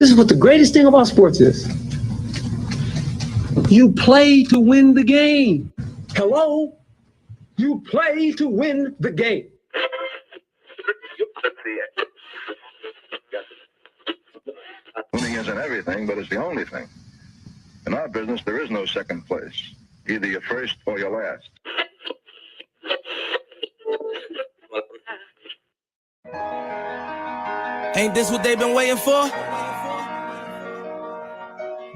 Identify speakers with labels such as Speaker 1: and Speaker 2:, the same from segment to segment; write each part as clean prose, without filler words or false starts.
Speaker 1: This is what the greatest thing about sports is. You play to win the game. Hello? You play to win the game.
Speaker 2: Winning isn't everything, but it's the only thing. In our business, there is no second place. Either you're first or you're last.
Speaker 3: Ain't this what they've been waiting for?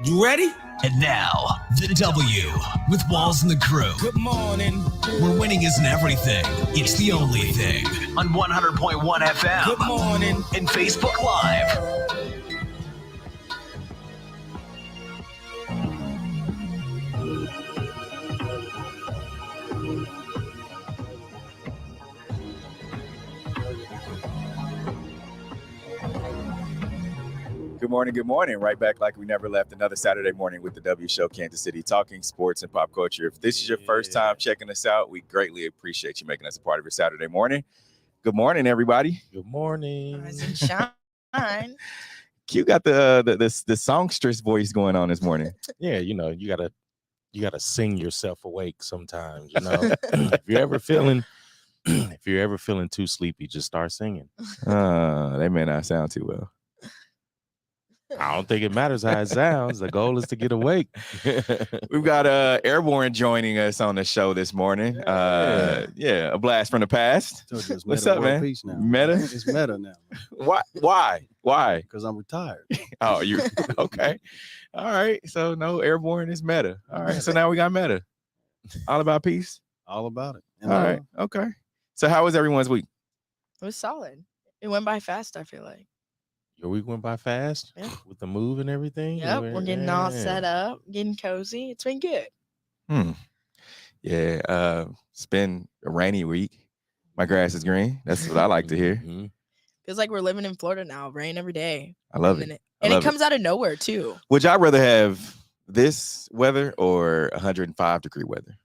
Speaker 3: You ready?
Speaker 4: And now, the W with Walls and the Crew.
Speaker 3: Good morning.
Speaker 4: Where winning isn't everything, it's the only thing. On 100.1 FM.
Speaker 3: Good morning.
Speaker 4: And Facebook Live.
Speaker 5: Good morning. Right back like we never left. Another Saturday morning with the W Show, Kansas City, talking sports and pop culture. If this is your first time checking us out, we greatly appreciate you making us a part of your Saturday morning. Good morning, everybody.
Speaker 6: Good morning.
Speaker 7: Rise and shine.
Speaker 5: Q got the songstress voice going on this morning.
Speaker 6: Yeah, you gotta sing yourself awake sometimes. You know, if you're ever feeling too sleepy, just start singing.
Speaker 5: They may not sound too well.
Speaker 6: I don't think it matters how it sounds. The goal is to get awake.
Speaker 5: We've got Airborne joining us on the show this morning. A blast from the past. What's up, man? Meta?
Speaker 8: It's meta now.
Speaker 5: Why?
Speaker 8: Because I'm retired.
Speaker 5: Oh, you okay? All right. So no, Airborne is meta. All right. So now we got meta. All about peace.
Speaker 8: All about it.
Speaker 5: All right. Okay. So how was everyone's week?
Speaker 7: It was solid. It went by fast, I feel like.
Speaker 6: Your week went by fast with the move and everything.
Speaker 7: Yep, we're getting all set up, getting cozy. It's been good.
Speaker 5: Yeah, it's been a rainy week. My grass is green. That's what I like to hear.
Speaker 6: Mm-hmm.
Speaker 7: Feels like we're living in Florida now. Rain every day.
Speaker 5: I love it.
Speaker 7: And it comes out of nowhere, too.
Speaker 5: Would y'all rather have this weather or 105-degree weather?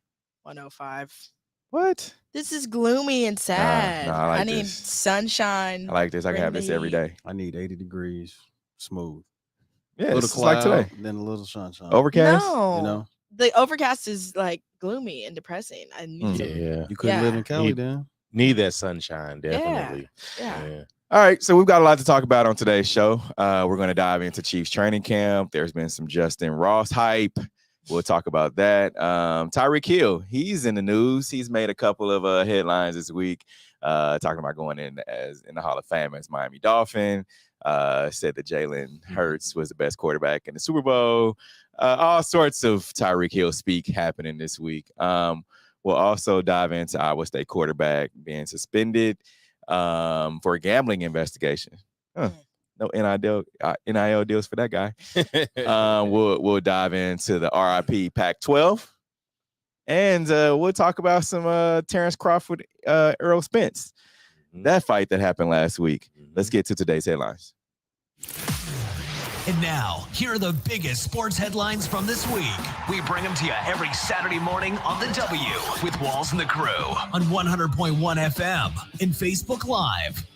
Speaker 7: 105.
Speaker 5: What?
Speaker 7: This is gloomy and sad.
Speaker 5: I
Speaker 7: need
Speaker 5: this.
Speaker 7: sunshine.
Speaker 5: I like this. I can have this every day.
Speaker 8: I need 80 degrees, smooth.
Speaker 5: Yeah,
Speaker 8: a little
Speaker 5: it's
Speaker 8: cloud,
Speaker 5: like today.
Speaker 8: then a little sunshine.
Speaker 5: Overcast?
Speaker 7: No.
Speaker 8: You know?
Speaker 7: The overcast is like gloomy and depressing. I need
Speaker 6: Yeah.
Speaker 8: You couldn't live in Cali then?
Speaker 6: Need that sunshine, definitely.
Speaker 7: Yeah.
Speaker 5: All right, so we've got a lot to talk about on today's show. We're going to dive into Chiefs training camp. There's been some Justin Ross hype. We'll talk about that. Tyreek Hill, he's in the news. He's made a couple of headlines this week, talking about going in the Hall of Fame as Miami Dolphin. Said that Jalen Hurts was the best quarterback in the Super Bowl. All sorts of Tyreek Hill speak happening this week. We'll also dive into Iowa State quarterback being suspended for a gambling investigation. No NIL deals for that guy. We'll dive into the RIP Pac-12, and we'll talk about some Terence Crawford, Errol Spence, that fight that happened last week. Let's get to today's headlines.
Speaker 4: And now, here are the biggest sports headlines from this week. We bring them to you every Saturday morning on the W with Walls and the Crew on 100.1 FM and Facebook Live.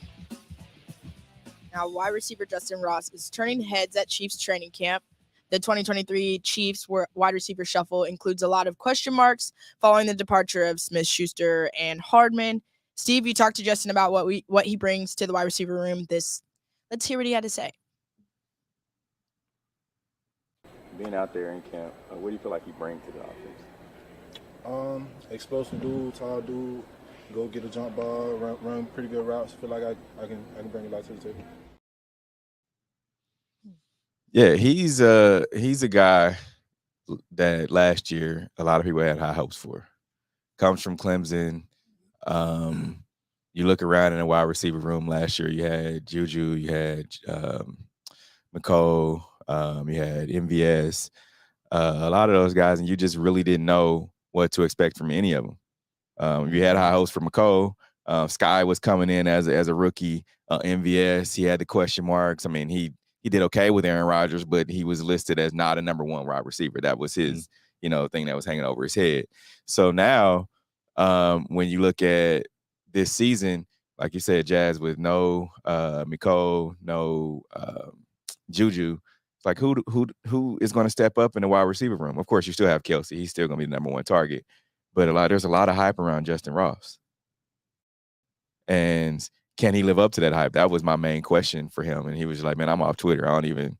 Speaker 7: Now, wide receiver Justin Ross is turning heads at Chiefs training camp. The 2023 Chiefs wide receiver shuffle includes a lot of question marks following the departure of Smith-Schuster and Hardman. Steve, you talked to Justin about what he brings to the wide receiver room. Let's hear what he had to say.
Speaker 5: Being out there in camp, what do you feel like he brings to the offense?
Speaker 9: Explosive dude, tall dude, go get a jump ball, run pretty good routes. Feel like I can bring a lot to the table.
Speaker 5: Yeah, he's a guy that last year a lot of people had high hopes for. Comes from Clemson. You look around in the wide receiver room last year, you had Juju, you had McCole, you had MVS, a lot of those guys, and you just really didn't know what to expect from any of them. You had high hopes for McCole. Sky was coming in as a rookie. MVS, he had the question marks. I mean, he did okay with Aaron Rodgers, but he was listed as not a number one wide receiver. That was his, thing that was hanging over his head. So now, when you look at this season, like you said, Jazz, with no McCole, no Juju. It's like who is going to step up in the wide receiver room? Of course, you still have Kelsey. He's still going to be the number one target. But there's a lot of hype around Justin Ross. And can he live up to that hype? That was my main question for him. And he was like, man, I'm off Twitter. I don't even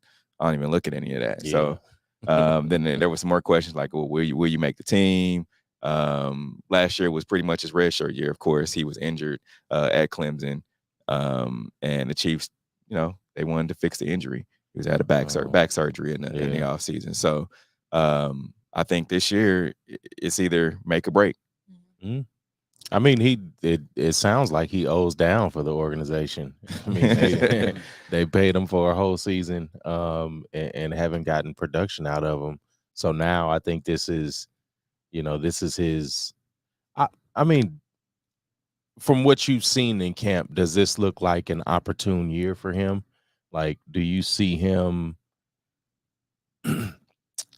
Speaker 5: look at any of that.
Speaker 6: Yeah.
Speaker 5: So then there was some more questions like, well, will you make the team? Last year was pretty much his redshirt year. Of course, he was injured at Clemson. And the Chiefs, they wanted to fix the injury. He was at a back surgery in the offseason. So I think this year it's either make or break.
Speaker 6: Mm-hmm. I mean, it sounds like he owes down for the organization. I mean, they paid him for a whole season and haven't gotten production out of him. So now I think this is his. I mean, from what you've seen in camp, does this look like an opportune year for him? Like, do you see him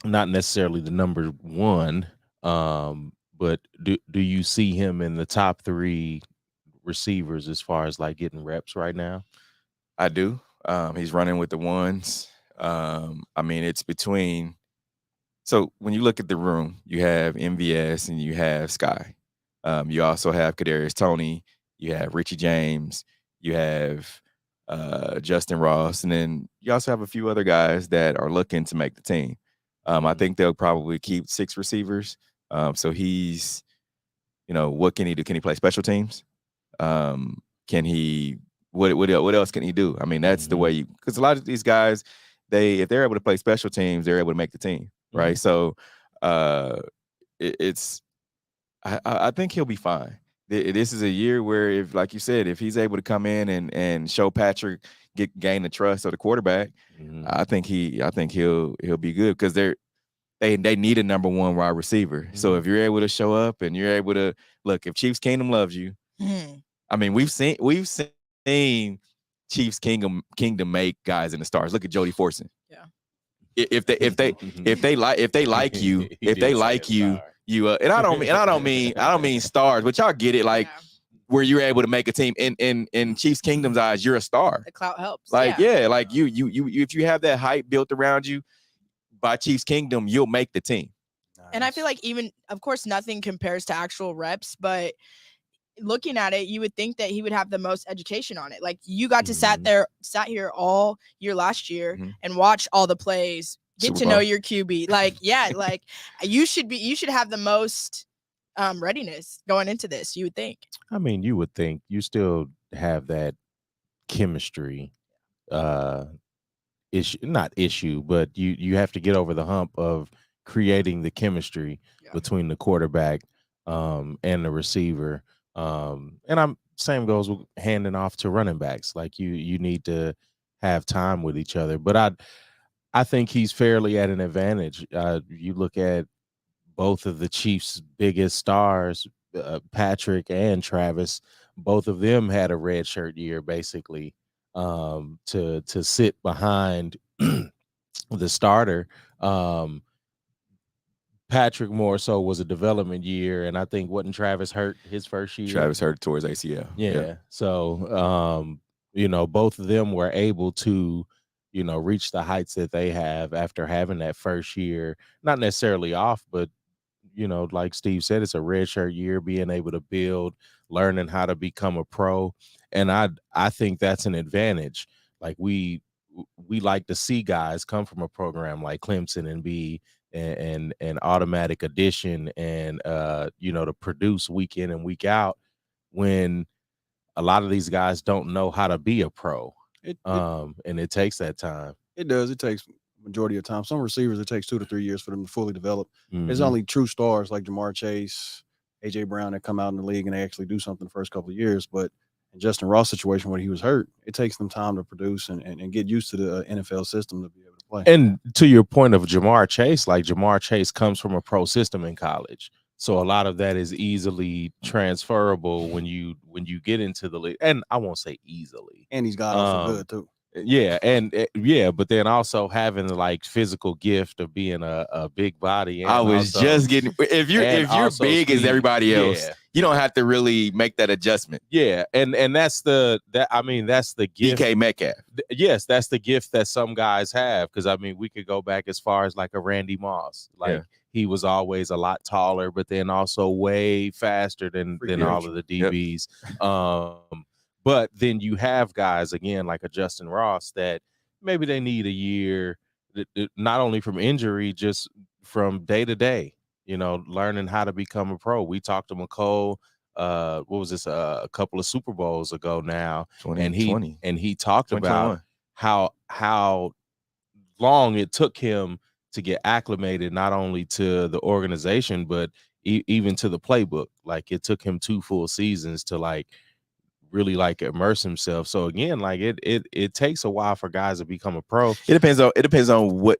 Speaker 6: not necessarily the number one, but do you see him in the top 3 receivers as far as like getting reps right now?
Speaker 5: I do. He's running with the ones. I mean, it's between. So when you look at the room, you have MVS and you have Sky. You also have Kadarius Toney. You have Richie James. You have Justin Ross, and then you also have a few other guys that are looking to make the team. I think they'll probably keep 6 receivers. So he's, what can he do? Can he play special teams? Can he? What else can he do? I mean, that's the way because a lot of these guys, if they're able to play special teams, they're able to make the team, right? So I think he'll be fine. This is a year where, if, like you said, if he's able to come in and show Patrick, gain the trust of the quarterback, I think he'll be good because they need a number one wide receiver. So if you're able to show up and you're able to look, if Chiefs Kingdom loves you, I mean, we've seen Chiefs Kingdom make guys in the stars. Look at Jody Fortson.
Speaker 7: Yeah.
Speaker 5: If they like you, and I don't mean stars, but y'all get it, like where you're able to make a team in Chiefs Kingdom's eyes, you're a star.
Speaker 7: The clout helps.
Speaker 5: Like like you if you have that hype built around you by Chiefs Kingdom, you'll make the team.
Speaker 7: And I feel like even, of course, nothing compares to actual reps, but looking at it, you would think that he would have the most education on it. Like you got to sat here all year last year and watch all the plays, get to know your QB. Like, like you should have the most readiness going into this, you would think.
Speaker 6: I mean, you would think you still have that chemistry issue, but you have to get over the hump of creating the chemistry between the quarterback and the receiver. And same goes with handing off to running backs. Like you need to have time with each other. But I think he's fairly at an advantage. You look at both of the Chiefs' biggest stars, Patrick and Travis. Both of them had a redshirt year, basically, to sit behind the starter. Patrick more so was a development year, and I think wasn't Travis hurt his first year?
Speaker 5: Travis hurt towards ACL.
Speaker 6: Yeah. So, both of them were able to, reach the heights that they have after having that first year, not necessarily off, but, like Steve said, it's a redshirt year, being able to build, learning how to become a pro. And I think that's an advantage. Like we like to see guys come from a program like Clemson and be an automatic addition and to produce week in and week out when a lot of these guys don't know how to be a pro. And it takes that time.
Speaker 8: It does. It takes majority of time. Some receivers, it takes 2 to 3 years for them to fully develop. There's only true stars like Jamar Chase, AJ Brown that come out in the league and they actually do something the first couple of years. But in Justin Ross' situation when he was hurt, it takes them time to produce and get used to the NFL system to be able to play.
Speaker 6: And to your point of Jamar Chase, like Jamar Chase comes from a pro system in college. So a lot of that is easily transferable when you get into the league. And I won't say easily.
Speaker 8: And he's got off for good too.
Speaker 6: Yeah, but then also having the like physical gift of being a big body. And
Speaker 5: I was just getting if you're big as everybody else, you don't have to really make that adjustment.
Speaker 6: Yeah, and that's the gift.
Speaker 5: DK Metcalf.
Speaker 6: Yes, that's the gift that some guys have, because I mean we could go back as far as like a Randy Moss. Like he was always a lot taller, but then also way faster than all of the DBs. But then you have guys again like a Justin Ross that maybe they need a year, not only from injury, just from day to day, learning how to become a pro. We talked to McCole, what was this, a couple of Super Bowls ago now, and he talked about how long it took him to get acclimated, not only to the organization, but even to the playbook. Like it took him 2 full seasons to like really like immerse himself. So again, like it takes a while for guys to become a pro.
Speaker 5: It depends on what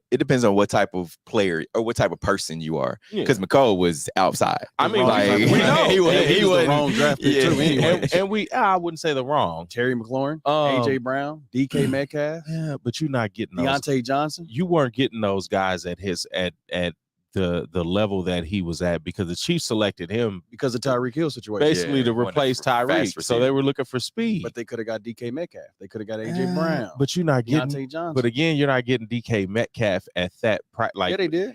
Speaker 5: type of player or what type of person you are. Because McCole was outside.
Speaker 6: I mean,
Speaker 5: like,
Speaker 6: we know
Speaker 8: he was the wrong draft pick too. Anyway,
Speaker 6: and I wouldn't say the wrong.
Speaker 8: Terry McLaurin, AJ Brown, DK Metcalf.
Speaker 6: Yeah, but you're not getting those.
Speaker 8: Deontay Johnson.
Speaker 6: You weren't getting those guys at the level that he was at, because the Chiefs selected him
Speaker 8: because of Tyreek Hill situation,
Speaker 6: basically to replace Tyreek. So they were looking for speed.
Speaker 8: But they could have got DK Metcalf. They could have got AJ Brown.
Speaker 6: But you're not getting
Speaker 8: Deontay Johnson.
Speaker 6: But again, you're not getting DK Metcalf at that price. Like,
Speaker 8: yeah, they did.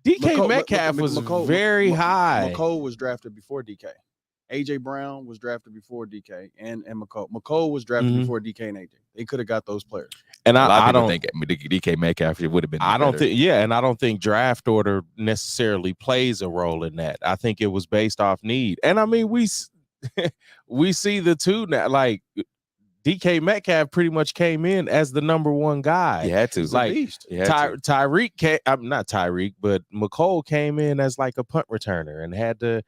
Speaker 6: DK Metcalf was very high.
Speaker 8: McCole was drafted before DK. AJ Brown was drafted before DK and McCole. McCole was drafted before DK and AJ. They could have got those players.
Speaker 6: And
Speaker 5: I don't think DK Metcalf would have been.
Speaker 6: I don't think. Yeah, and I don't think draft order necessarily plays a role in that. I think it was based off need. And I mean, we see the two now. Like DK Metcalf pretty much came in as the number one guy.
Speaker 5: He had to.
Speaker 6: Like Tyreek came. Not Tyreek, but McCole came in as like a punt returner and had to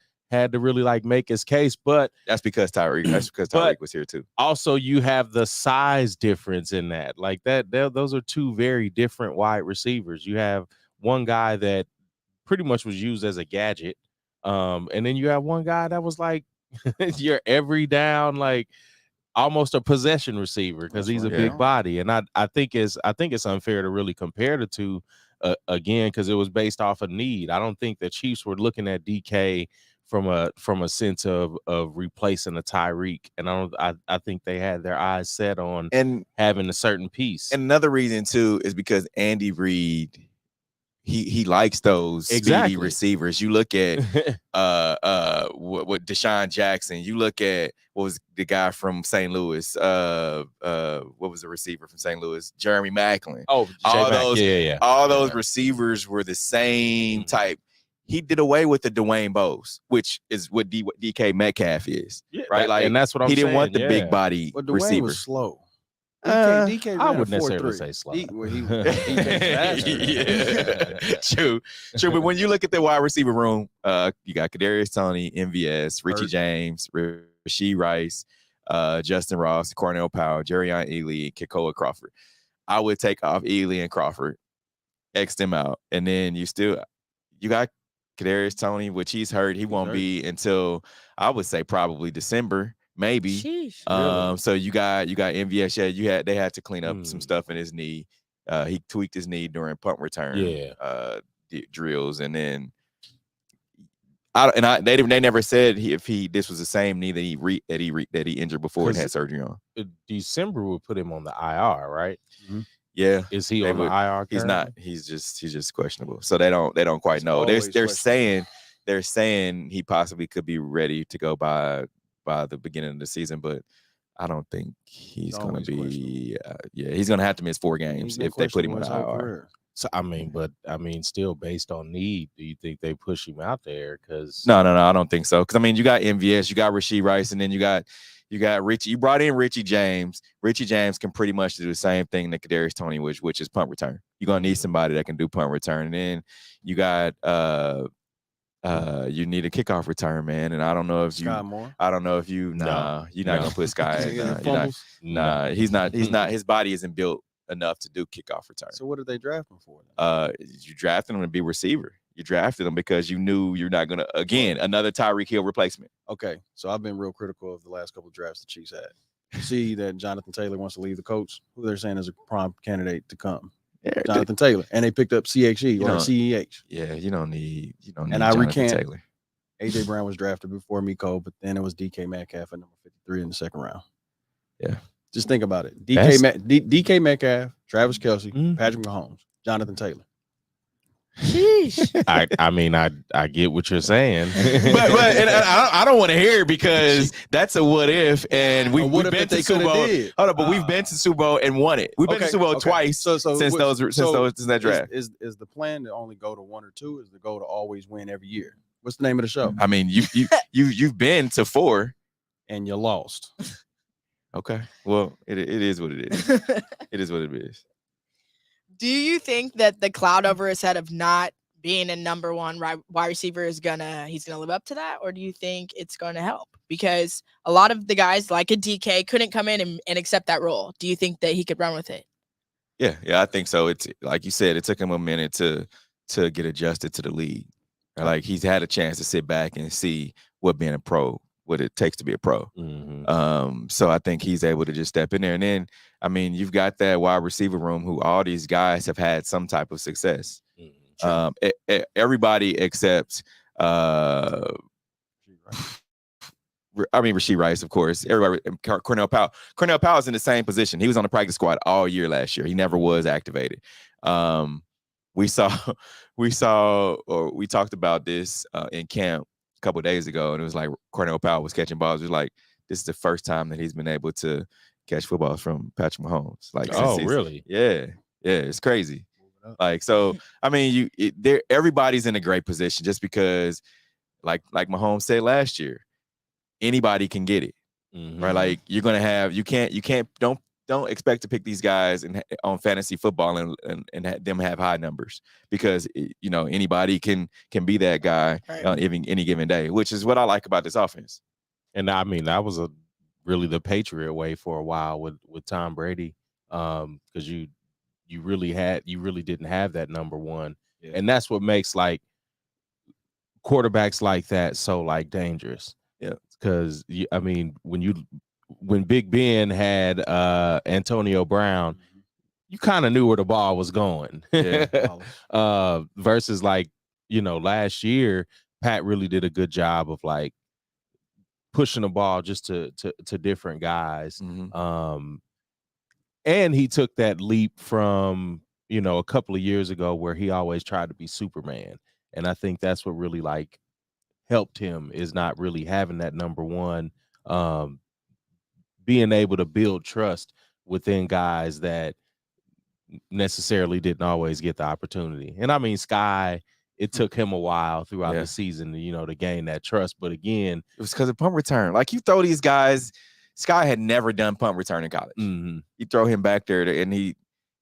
Speaker 6: really like make his case. But
Speaker 5: that's because Tyreek was here too.
Speaker 6: Also, you have the size difference in that. Like those are two very different wide receivers. You have one guy that pretty much was used as a gadget, and then you have one guy that was like your every down, like almost a possession receiver, because he's a big body. And I think it's unfair to really compare the two again, because it was based off of need. I don't think the Chiefs were looking at DK from a sense of replacing a Tyreek, and I think they had their eyes set on having a certain piece.
Speaker 5: And another reason too is because Andy Reid, he likes those speedy receivers. You look at what Deshaun Jackson. You look at what was the guy from St. Louis. What was the receiver from St. Louis? Jeremy Maclin.
Speaker 6: Oh,
Speaker 5: all those receivers were the same type. He did away with the Dwayne Bowes, which is what DK Metcalf is, right? Like,
Speaker 6: and that's what I'm saying.
Speaker 5: He didn't want the big body receiver.
Speaker 8: Was slow.
Speaker 6: DK I would necessarily say slow.
Speaker 5: True. But when you look at the wide receiver room, you got Kadarius Toney, MVS, Richie James, Rashee Rice, Justin Ross, Cornell Powell, Jerrion Ely, Kekoa Crawford. I would take off Ely and Crawford, X them out, and then you got Kadarius Toney, which he's hurt. He won't be until I would say probably December, maybe.
Speaker 7: Sheesh,
Speaker 5: so you got MVS. Yeah, they had to clean up some stuff in his knee. He tweaked his knee during punt return drills, and then they never said this was the same knee that he injured before and had surgery on.
Speaker 6: December would put him on the IR, right?
Speaker 5: Mm-hmm. Yeah,
Speaker 6: is he on the IR?
Speaker 5: He's not. He's just questionable. So they don't quite know. They're saying he possibly could be ready to go by the beginning of the season, but I don't think he's going to be. He's going to have to miss 4 games if they put him on the IR.
Speaker 6: So still based on need, do you think they push him out there? Because
Speaker 5: no, I don't think so. Because I mean, you got MVS, you got Rashee Rice, and then you got Richie. You brought in Richie James. Richie James can pretty much do the same thing that Kadarius Toney, which is punt return. You're gonna need somebody that can do punt return. And then you got you need a kickoff return, man. And I don't know if you're not gonna put Sky. He's not. His body isn't built enough to do kickoff return.
Speaker 8: So what did they draft him for?
Speaker 5: You drafted him to be receiver. You drafted him because you knew you're not going to, again, another Tyreek Hill replacement.
Speaker 8: Okay, so I've been real critical of the last couple of drafts the Chiefs had. You see that Jonathan Taylor wants to leave the Colts, who they're saying is a prime candidate to come. Yeah, Jonathan Taylor. And they picked up CHE or CEH.
Speaker 5: Yeah, you don't need
Speaker 8: and
Speaker 5: Jonathan Taylor.
Speaker 8: AJ Brown was drafted before Miko, but then it was DK Metcalf at number 53 in the second round.
Speaker 5: Yeah.
Speaker 8: Just think about it. DK Metcalf, Travis Kelce, Patrick Mahomes, Jonathan Taylor.
Speaker 7: Sheesh.
Speaker 6: I mean, I get what you're saying,
Speaker 5: but and I don't want to hear it because that's a what if, and we've been to Super Bowl. Hold on, but we've been to Super Bowl and won it. We've been to Super Bowl twice since that draft.
Speaker 8: Is the plan to only go to 1 or 2? Is the goal to always win every year? What's the name of the show?
Speaker 5: I mean, you've been to 4
Speaker 8: and you lost.
Speaker 5: Okay, well, it is what it is. It is what it is.
Speaker 7: Do you think that the cloud over his head of not being a number 1 wide receiver he's gonna live up to that, or do you think it's gonna help? Because a lot of the guys like a DK couldn't come in and accept that role. Do you think that he could run with it?
Speaker 5: Yeah, I think so. It's like you said, it took him a minute to get adjusted to the league. Like he's had a chance to sit back and see what it takes to be a pro. So I think he's able to just step in there. And then, I mean, you've got that wide receiver room who all these guys have had some type of success. Everybody except, Rasheed Rice, of course. Everybody, Cornell Powell. Cornell Powell's in the same position. He was on the practice squad all year last year. He never was activated. We talked about this in camp a couple of days ago, and it was like Cornell Powell was catching balls. It was like, this is the first time that he's been able to catch footballs from Patrick Mahomes. Like,
Speaker 6: really?
Speaker 5: Yeah, it's crazy. Like, so I mean, everybody's in a great position just because, like Mahomes said last year, anybody can get it, right? Like you're gonna have, don't expect to pick these guys on fantasy football and them have high numbers, because anybody can be that guy on any given day, which is what I like about this offense.
Speaker 6: And I mean, that was really the Patriot way for a while with Tom Brady, because you really didn't have that number 1, and that's what makes like quarterbacks like that so like dangerous.
Speaker 5: Yeah,
Speaker 6: because I mean, when Big Ben had Antonio Brown, you kind of knew where the ball was going. Versus like, last year, Pat really did a good job of like pushing the ball just to different guys. And he took that leap from, a couple of years ago where he always tried to be Superman. And I think that's what really like helped him, is not really having that number 1, being able to build trust within guys that necessarily didn't always get the opportunity. And I mean, Sky, it took him a while throughout the season to gain that trust. But again,
Speaker 5: it was because of punt return. Like, you throw these guys, Sky had never done punt return in college. You throw him back there and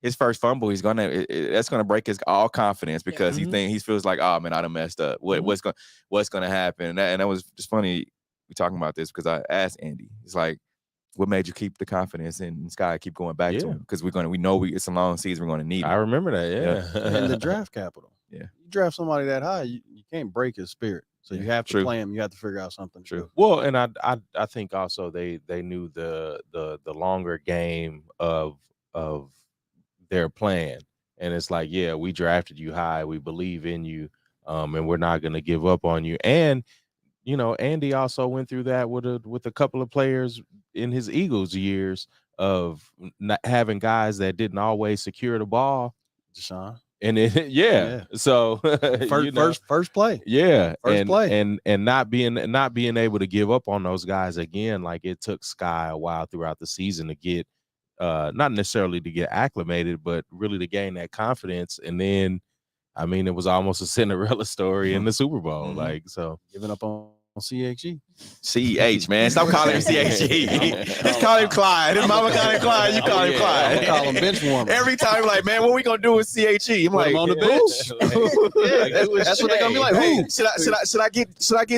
Speaker 5: his first fumble, that's gonna break his all confidence, because he feels like, oh man, I done messed up. What's gonna happen? And that was just funny. We talking about this because I asked Andy. It's like, what made you keep the confidence in Sky, keep going back to him? Because we know it's a long season, we're going to need it.
Speaker 6: I remember that,
Speaker 8: And the draft capital.
Speaker 5: Yeah.
Speaker 8: You draft somebody that high, you can't break his spirit. So you have to play him. You have to figure out something.
Speaker 5: True.
Speaker 6: Well, and I think also they knew the longer game of their plan. And it's like, yeah, we drafted you high. We believe in you. And we're not going to give up on you. And Andy also went through that with a couple of players in his Eagles years of not having guys that didn't always secure the ball.
Speaker 8: Deshaun.
Speaker 6: And so
Speaker 8: first play.
Speaker 6: Yeah.
Speaker 8: First play.
Speaker 6: And not being able to give up on those guys again. Like, it took Sky a while throughout the season to get not necessarily to get acclimated, but really to gain that confidence. And then, I mean, it was almost a Cinderella story in the Super Bowl. Like, so
Speaker 8: giving up on CHE.
Speaker 5: CH, man. Stop calling him CHE. Let's call him Clyde. His mama call him Clyde. You call him Clyde.
Speaker 8: I call him bench warmer.
Speaker 5: Every time, like, man, what we gonna do with CHE? I'm like,
Speaker 8: on the bench. That's what they're gonna be like.
Speaker 5: Hey,
Speaker 8: who?
Speaker 5: should I get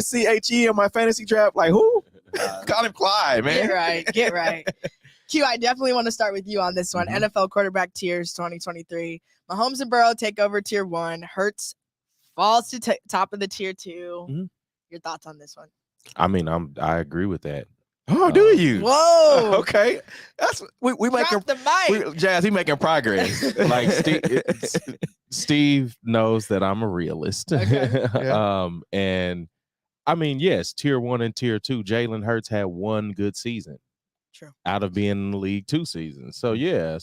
Speaker 5: CHE on my fantasy draft? Like, who? Call him Clyde, man.
Speaker 7: Get right. Q, I definitely want to start with you on this one. NFL quarterback tiers 2023. Mahomes and Burrow take over tier 1. Hurts falls to top of the tier 2. Your thoughts on this one?
Speaker 6: I mean, I agree with that.
Speaker 5: Oh, do you?
Speaker 7: Whoa.
Speaker 5: Okay. That's we making
Speaker 7: the mic.
Speaker 5: Jazz, we making progress.
Speaker 6: Like, Steve knows that I'm a realist.
Speaker 7: Okay.
Speaker 6: And I mean, yes, tier 1 and tier 2. Jalen Hurts had one good season.
Speaker 7: True.
Speaker 6: Out of being in the league 2 seasons. So yeah,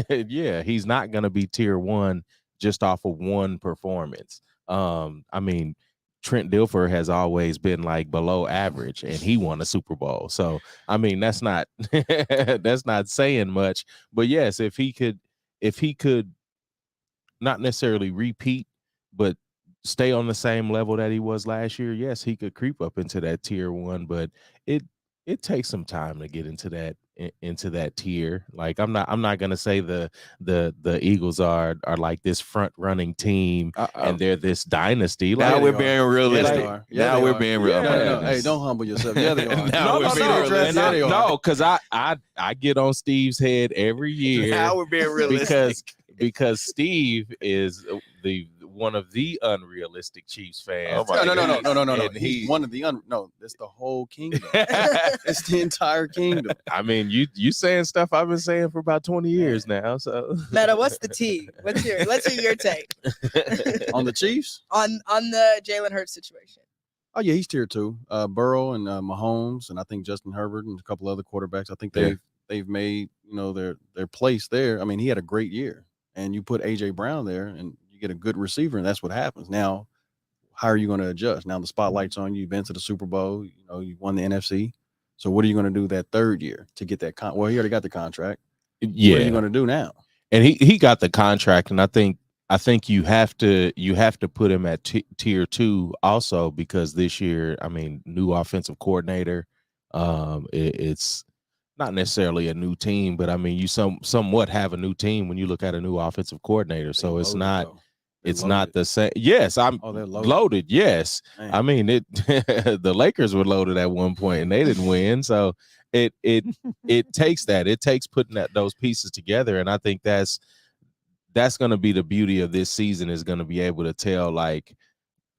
Speaker 6: yeah, he's not gonna be tier 1 just off of one performance. I mean, Trent Dilfer has always been like below average, and he won a Super Bowl. So I mean, that's not that's not saying much. But yes, if he could not necessarily repeat, but stay on the same level that he was last year, yes, he could creep up into that tier 1. But it takes some time to get into that tier. Like I'm not gonna say the Eagles are like this front running team and they're this dynasty.
Speaker 5: Now
Speaker 6: Like,
Speaker 5: we're being realistic.
Speaker 8: Yeah,
Speaker 5: now
Speaker 8: they
Speaker 5: we're
Speaker 8: are.
Speaker 5: being real.
Speaker 8: No, hey, don't humble yourself. Yeah, they are.
Speaker 5: Now we're being realistic.
Speaker 6: no, because I get on Steve's head every year.
Speaker 5: Now we're being realistic.
Speaker 6: because Steve is one of the unrealistic Chiefs fans.
Speaker 5: Oh my
Speaker 8: No.
Speaker 6: And
Speaker 8: He's one of the no. It's the whole kingdom. It's the entire kingdom.
Speaker 6: I mean, you saying stuff I've been saying for about 20 years now. So
Speaker 7: Meta, what's the T? Let's hear your take
Speaker 8: On the Chiefs?
Speaker 7: on the Jalen Hurts situation.
Speaker 8: Oh yeah, he's tier 2. Burrow and Mahomes, and I think Justin Herbert and a couple other quarterbacks. I think they've made their place there. I mean, he had a great year, and you put AJ Brown there, and you get a good receiver, and that's what happens. Now, how are you going to adjust? Now the spotlight's on you. You've been to the Super Bowl. You won the NFC. So what are you going to do that third year to get that well, he already got the contract.
Speaker 6: yeah,
Speaker 8: What are you going to do now?
Speaker 6: and he got the contract, and I think you have to put him at tier 2 also, because this year, I mean, new offensive coordinator. It's not necessarily a new team, but I mean, you somewhat have a new team when you look at a new offensive coordinator. So it's not the same. Yes, they're loaded. Yes,
Speaker 8: Man.
Speaker 6: I mean it. The Lakers were loaded at one point and they didn't win. So it takes that. It takes putting those pieces together, and I think that's going to be the beauty of this season, is going to be able to tell, like,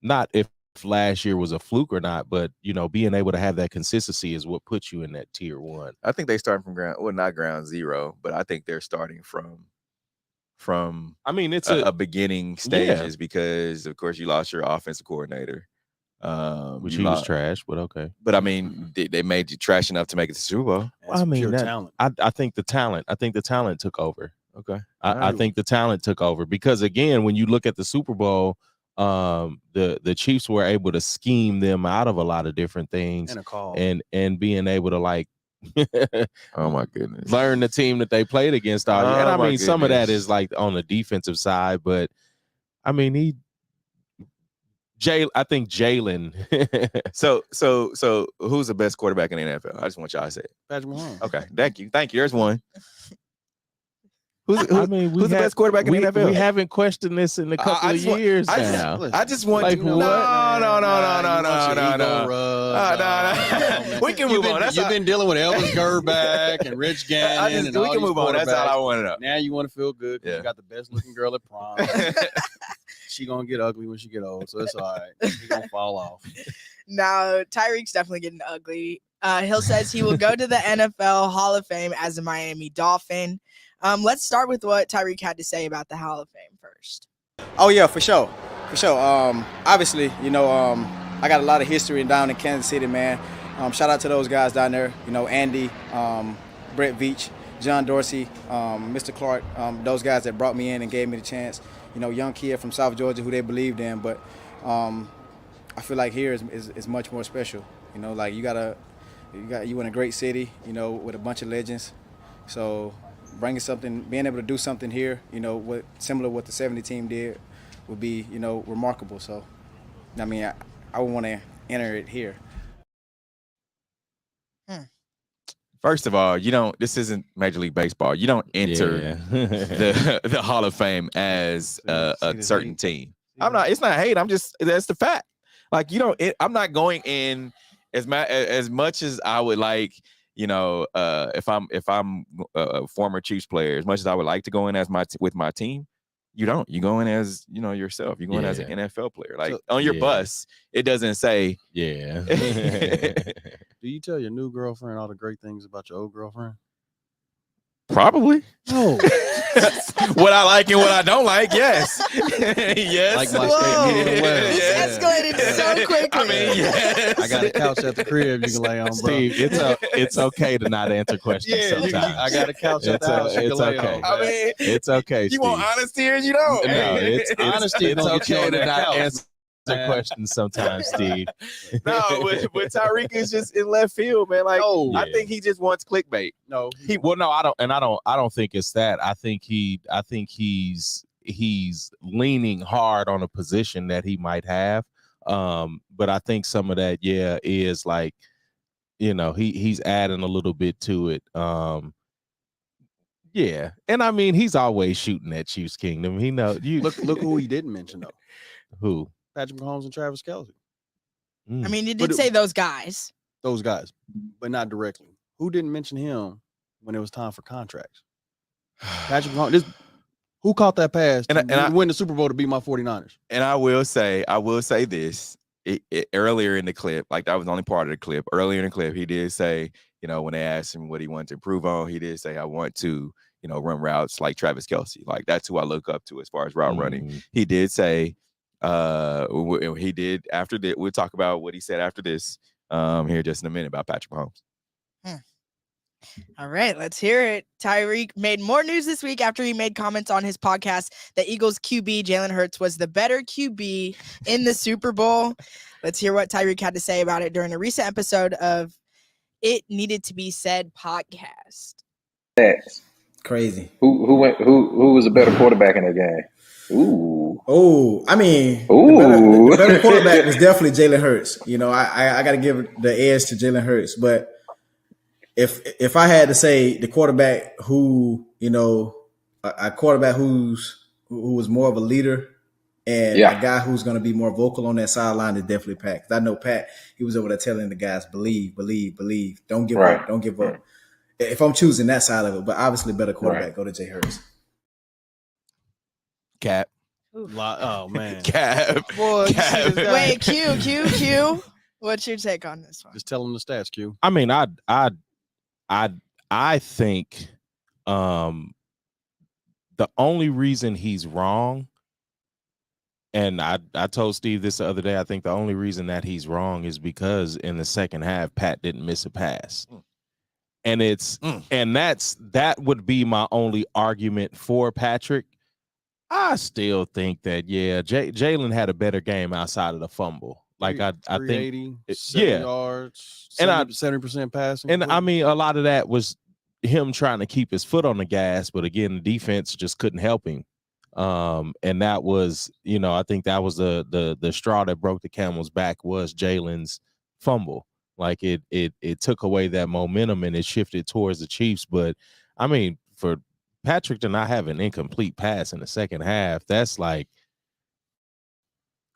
Speaker 6: not if last year was a fluke or not, but being able to have that consistency is what puts you in that tier 1.
Speaker 5: I think they start from not ground zero, but I think they're starting from
Speaker 6: I mean, it's
Speaker 5: a beginning stages, because of course you lost your offensive coordinator,
Speaker 6: which he was trash, but okay.
Speaker 5: But I mean, they made you trash enough to make it to the Super Bowl.
Speaker 8: That's pure talent.
Speaker 6: I think the talent took over.
Speaker 5: Okay,
Speaker 6: I think the talent took over, because again, when you look at the Super Bowl, the Chiefs were able to scheme them out of a lot of different things,
Speaker 8: And a call.
Speaker 6: and being able to, like,
Speaker 5: oh my goodness,
Speaker 6: learn the team that they played against all year. And I
Speaker 5: my
Speaker 6: mean, some of that
Speaker 5: goodness.
Speaker 6: is like on the defensive side, but I mean, I think Jalen.
Speaker 5: So who's the best quarterback in the NFL? I just want y'all to say it.
Speaker 8: Patrick Mahomes.
Speaker 5: Okay, thank you. There's one. Who's
Speaker 6: I mean,
Speaker 5: the best quarterback in the NFL?
Speaker 6: We haven't questioned this in a couple of years now.
Speaker 5: I just want
Speaker 6: Like,
Speaker 5: to.
Speaker 6: what?
Speaker 5: No. We can move on.
Speaker 8: You've been dealing with Elvis Gerback and Rich Gannon.
Speaker 5: We can move on. That's all I want to know.
Speaker 8: Now you want to feel good because
Speaker 5: Yeah.
Speaker 8: you got the best looking girl at prom. She gonna get ugly when she get old, so it's all right. She gonna fall off.
Speaker 7: Now, Tyreek's definitely getting ugly. Hill says he will go to the NFL Hall of Fame as a Miami Dolphin. Let's start with what Tyreek had to say about the Hall of Fame first.
Speaker 10: Oh yeah, for sure. Obviously, I got a lot of history down in Kansas City, man. Shout out to those guys down there. Andy, Brett Veach, John Dorsey, Mr. Clark. Those guys that brought me in and gave me the chance. Young kid from South Georgia who they believed in, but I feel like here is much more special. Like you in a great city, with a bunch of legends. So being able to do something here, similar to what the 70 team did, would be, remarkable. So, I mean, I would want to enter it here.
Speaker 5: First of all, this isn't Major League Baseball. You don't enter the Hall of Fame as a certain team. It's not hate. That's the fact. Like, I'm not going in as much as I would like. If I'm a former Chiefs player, as much as I would like to go in as with my team, you don't. You go in as yourself. You go in as an NFL player. Like on your bus, it doesn't say.
Speaker 6: Yeah.
Speaker 8: Do you tell your new girlfriend all the great things about your old girlfriend?
Speaker 5: Probably.
Speaker 8: No.
Speaker 5: What I like and what I don't like, yes. Yes.
Speaker 8: Like my
Speaker 7: Whoa.
Speaker 8: statement as well.
Speaker 7: This
Speaker 5: Yes.
Speaker 7: escalated so quickly.
Speaker 5: I mean, yes.
Speaker 8: I got a couch at the crib you can lay on, bro.
Speaker 6: Steve, it's okay to not answer questions sometimes.
Speaker 8: I got a couch at the house you can
Speaker 6: It's
Speaker 8: lay
Speaker 6: okay.
Speaker 8: on.
Speaker 5: I mean,
Speaker 6: It's okay,
Speaker 5: you
Speaker 6: Steve.
Speaker 5: want honesty or you don't.
Speaker 6: No, it's
Speaker 8: Honesty
Speaker 6: it's
Speaker 8: gonna get you
Speaker 6: okay
Speaker 8: on
Speaker 6: to
Speaker 8: that
Speaker 6: not
Speaker 8: couch,
Speaker 6: answer
Speaker 8: man.
Speaker 6: questions sometimes, Steve.
Speaker 5: No, but Tyreek is just in left field, man. Like,
Speaker 8: No.
Speaker 5: I think he just wants clickbait.
Speaker 8: No.
Speaker 6: I don't think it's that. I think he's leaning hard on a position that he might have. But I think some of that, is like, he's adding a little bit to it. Yeah. And I mean, he's always shooting at Chiefs Kingdom. He know you
Speaker 8: Look who he didn't mention though.
Speaker 6: who.
Speaker 8: Patrick Mahomes and Travis Kelce.
Speaker 7: I mean, you did say those guys.
Speaker 8: Those guys, but not directly. Who didn't mention him when it was time for contracts? Patrick Mahomes. Who caught that pass to win the Super Bowl to beat my 49ers?
Speaker 5: And I will say this. Earlier in the clip, like that was the only part of the clip. Earlier in the clip, he did say, when they asked him what he wanted to improve on, he did say, I want to, run routes like Travis Kelce. Like that's who I look up to as far as route running. He did say, he did after that. We'll talk about what he said after this here just in a minute about Patrick Mahomes.
Speaker 7: All right, let's hear it. Tyreek made more news this week after he made comments on his podcast that Eagles QB Jalen Hurts was the better QB in the Super Bowl. Let's hear what Tyreek had to say about it during a recent episode of It Needed to Be Said podcast.
Speaker 11: That's
Speaker 12: crazy.
Speaker 11: Who was a better quarterback in that game? Ooh.
Speaker 12: Oh, I mean,
Speaker 11: Ooh.
Speaker 12: The better quarterback was definitely Jalen Hurts. I got to give the edge to Jalen Hurts, but if I had to say the quarterback who, a quarterback who was more of a leader and a guy who's going to be more vocal on that sideline is definitely Pat. 'Cause I know Pat, he was over there telling the guys, believe, don't give up, don't give up. If I'm choosing that side of it, but obviously better quarterback, go to Jay Hurts.
Speaker 5: Cap.
Speaker 8: Oh man.
Speaker 5: Cap.
Speaker 7: Boy,
Speaker 5: Cap.
Speaker 7: Wait, Q. What's your take on this one?
Speaker 8: Just tell him the stats, Q.
Speaker 6: I mean, I think the only reason he's wrong, and I told Steve this the other day, I think the only reason that he's wrong is because in the second half, Pat didn't miss a pass. And that would be my only argument for Patrick. I still think that, Jalen had a better game outside of the fumble. Like I think
Speaker 8: 7 yards, 70% passing.
Speaker 6: And I mean, a lot of that was him trying to keep his foot on the gas, but again, the defense just couldn't help him. And that was, I think that was the straw that broke the camel's back was Jalen's fumble. Like it took away that momentum and it shifted towards the Chiefs. But I mean, for Patrick to not have an incomplete pass in the second half, that's like,